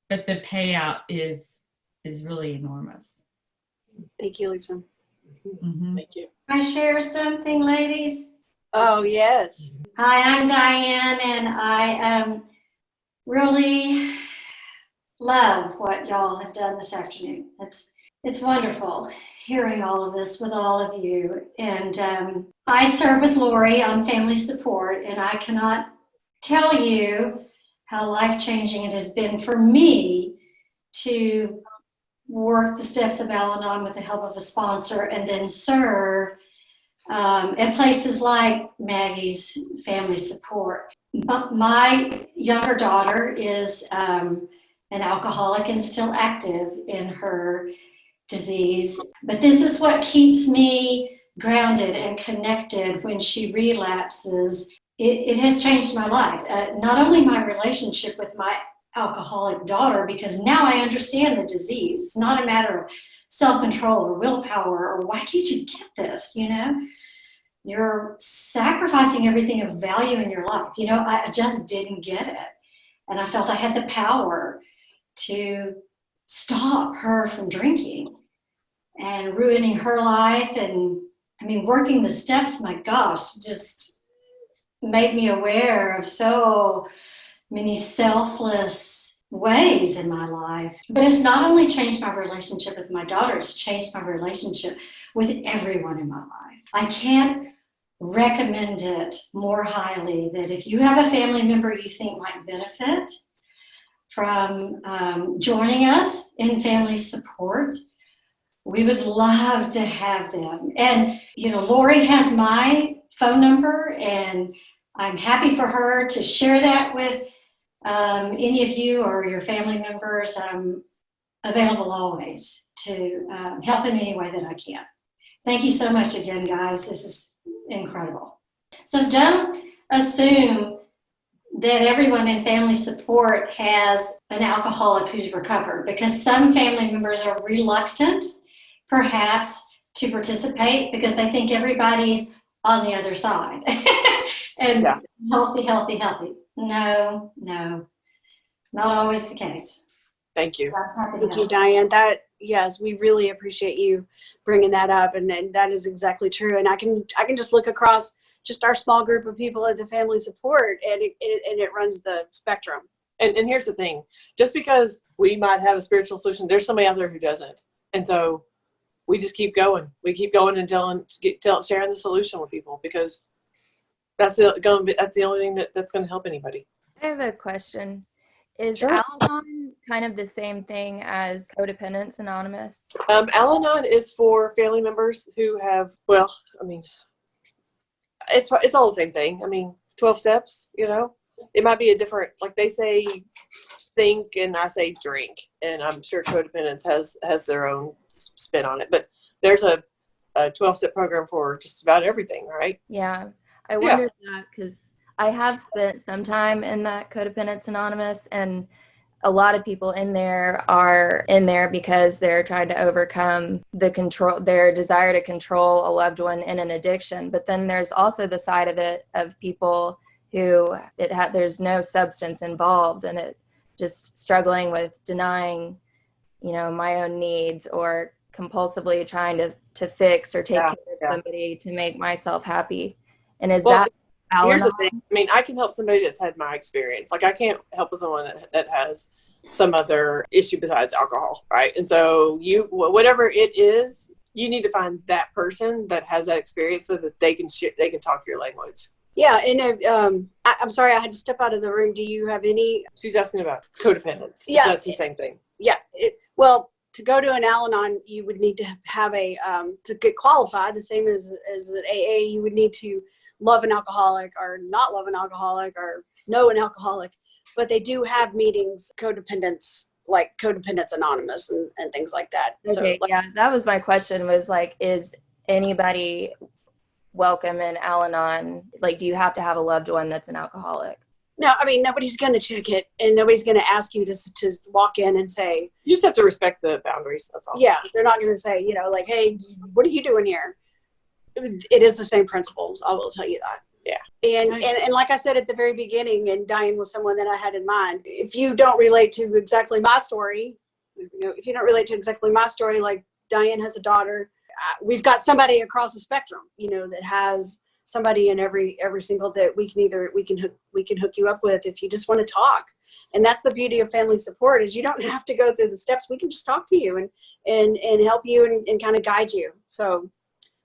but the payout is really enormous. Thank you, Lisa. Mm-hmm. Thank you. Can I share something, ladies? Oh, yes. Hi, I'm Diane, and I really love what y'all have done this afternoon. It's wonderful hearing all of this with all of you. And I serve with Laurie on family support, and I cannot tell you how life-changing it has been for me to work the steps of Al-Anon with the help of a sponsor and then serve at places like Maggie's family support. My younger daughter is an alcoholic and still active in her disease. But this is what keeps me grounded and connected when she relapses. It has changed my life. Not only my relationship with my alcoholic daughter, because now I understand the disease. It's not a matter of self-control or willpower or why can't you get this, you're sacrificing everything of value in your life. You know, I just didn't get it. And I felt I had the power to stop her from drinking and ruining her life. And I mean, working the steps, my gosh, just made me aware of so many selfless ways in my life. But it's not only changed my relationship with my daughter, it's changed my relationship with everyone in my life. I can't recommend it more highly that if you have a family member you think might benefit from joining us in family support, we would love to have them. And, you know, Laurie has my phone number, and I'm happy for her to share that with any of you or your family members. I'm available always to help in any way that I can. Thank you so much again, guys. This is incredible. So don't assume that everyone in family support has an alcoholic who's recovered, because some family members are reluctant, perhaps, to participate because they think everybody's on the other side and healthy. No, not always the case. Thank you. Thank you, Diane. Yes, we really appreciate you bringing that up, and that is exactly true. And I can just look across just our small group of people at the family support, and it runs the spectrum. And here's the thing: just because we might have a spiritual solution, there's somebody out there who doesn't, and so we just keep going. We keep going and sharing the solution with people, because that's the only thing that's going to help anybody. I have a question. Is Sure. Al-Anon kind of the same thing as Codependence Anonymous? Al-Anon is for family members who have, well, I mean, it's all the same thing. I mean, 12 steps, you know, it might be a different, like they say think and I say drink, and I'm sure Codependence has their own spin on it, but there's a 12-step program for just about everything, right? Yeah, I wondered that because I have spent some time in that Codependence Anonymous, and a lot of people in there are in there because they're trying to overcome their desire to control a loved one in an addiction. But then there's also the side of it of people who there's no substance involved, and it just struggling with denying, you know, my own needs, or compulsively trying to fix or take care of somebody to make myself happy. And is that Here's the thing. I mean, I can help somebody that's had my experience. Like, I can't help with someone that has some other issue besides alcohol, right? And so whatever it is, you need to find that person that has that experience so that they can talk your language. Yeah, and I'm sorry, I had to step out of the room. Do you have any? She's asking about codependence. Yeah, that's the same thing. Yeah, well, to go to an Al-Anon, you would need to have to get qualified, the same as an AA. You would need to love an alcoholic or not love an alcoholic or know an alcoholic, but they do have meetings, Codependence, like Codependence Anonymous and things like that. Okay, so, yeah, that was my question, was like, is anybody welcome in Al-Anon? Like, do you have to have a loved one that's an alcoholic? No, I mean, nobody's going to check it, and nobody's going to ask you to walk in and say. You just have to respect the boundaries. That's all. Yeah, they're not going to say, you know, like, hey, what are you doing here? It is the same principles. I will tell you that. Yeah. And like I said at the very beginning, and Diane was someone that I had in mind. If you don't relate to exactly my story, like Diane has a daughter, we've got somebody across the spectrum, you know, that has somebody in every single that we can hook you up with if you just want to talk. And that's the beauty of family support, is you don't have to go through the steps. We can just talk to you and help you and kind of guide you. So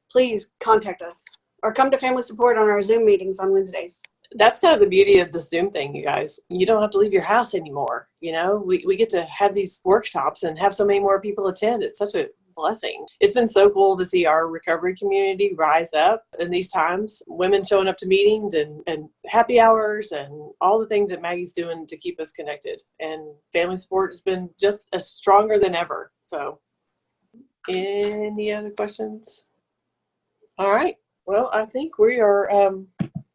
please contact us or come to family support on our Zoom meetings on Wednesdays. That's kind of the beauty of the Zoom thing, you guys. You don't have to leave your house anymore. You know, we get to have these workshops and have so many more people attend. It's such a blessing. It's been so cool to see our recovery community rise up in these times. Women showing up to meetings and happy hours and all the things that Maggie's doing to keep us connected. And family support has been just as stronger than ever. So, any other questions? All right. Well, I think we are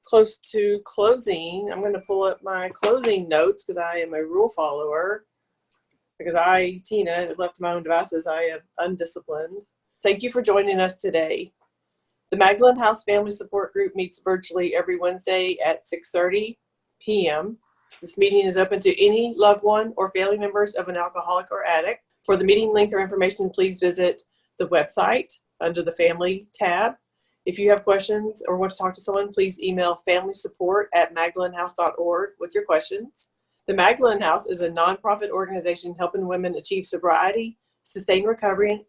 close to closing. I'm going to pull up my closing notes because I am a rule follower. Because Tina, left to my own devices, I am undisciplined. Thank you for joining us today. The Magdalen House Family Support Group meets virtually every Wednesday at 6:30 p.m. This meeting is open to any loved one or family members of an alcoholic or addict. For the meeting link or information, please visit the website under the Family tab. If you have questions or want to talk to someone, please email familysupport@magdalenhouse.org with your questions. The Magdalen House is a nonprofit organization helping women achieve sobriety, sustain recovery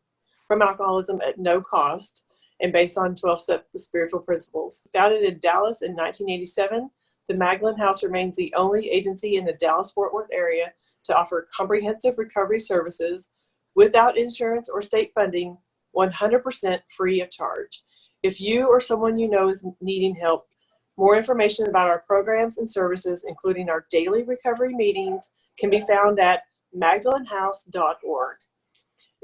from alcoholism at no cost, and based on 12-step spiritual principles. Founded in Dallas in 1987, the Magdalen House remains the only agency in the Dallas-Fort Worth area to offer comprehensive recovery services without insurance or state funding, 100% free of charge. If you or someone you know is needing help, more information about our programs and services, including our daily recovery meetings, can be found at magdalenhouse.org.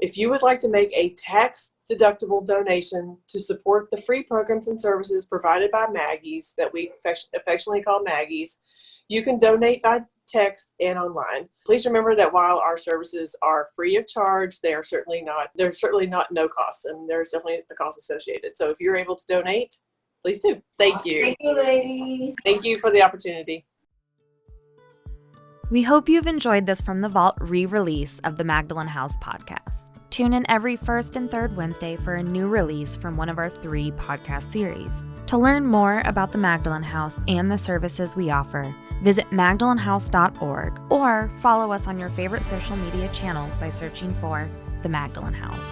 If you would like to make a tax-deductible donation to support the free programs and services provided by Maggie's, that we affectionately call Maggie's, you can donate by text and online. Please remember that while our services are free of charge, they're certainly not no cost, and there's definitely a cost associated. So if you're able to donate, please do. Thank you. Thank you, ladies. Thank you for the opportunity. We hope you've enjoyed this From the Vault re-release of the Magdalen House podcast. Tune in every first and third Wednesday for a new release from one of our 3 podcast series. To learn more about the Magdalen House and the services we offer, visit magdalenhouse.org or follow us on your favorite social media channels by searching for The Magdalen House.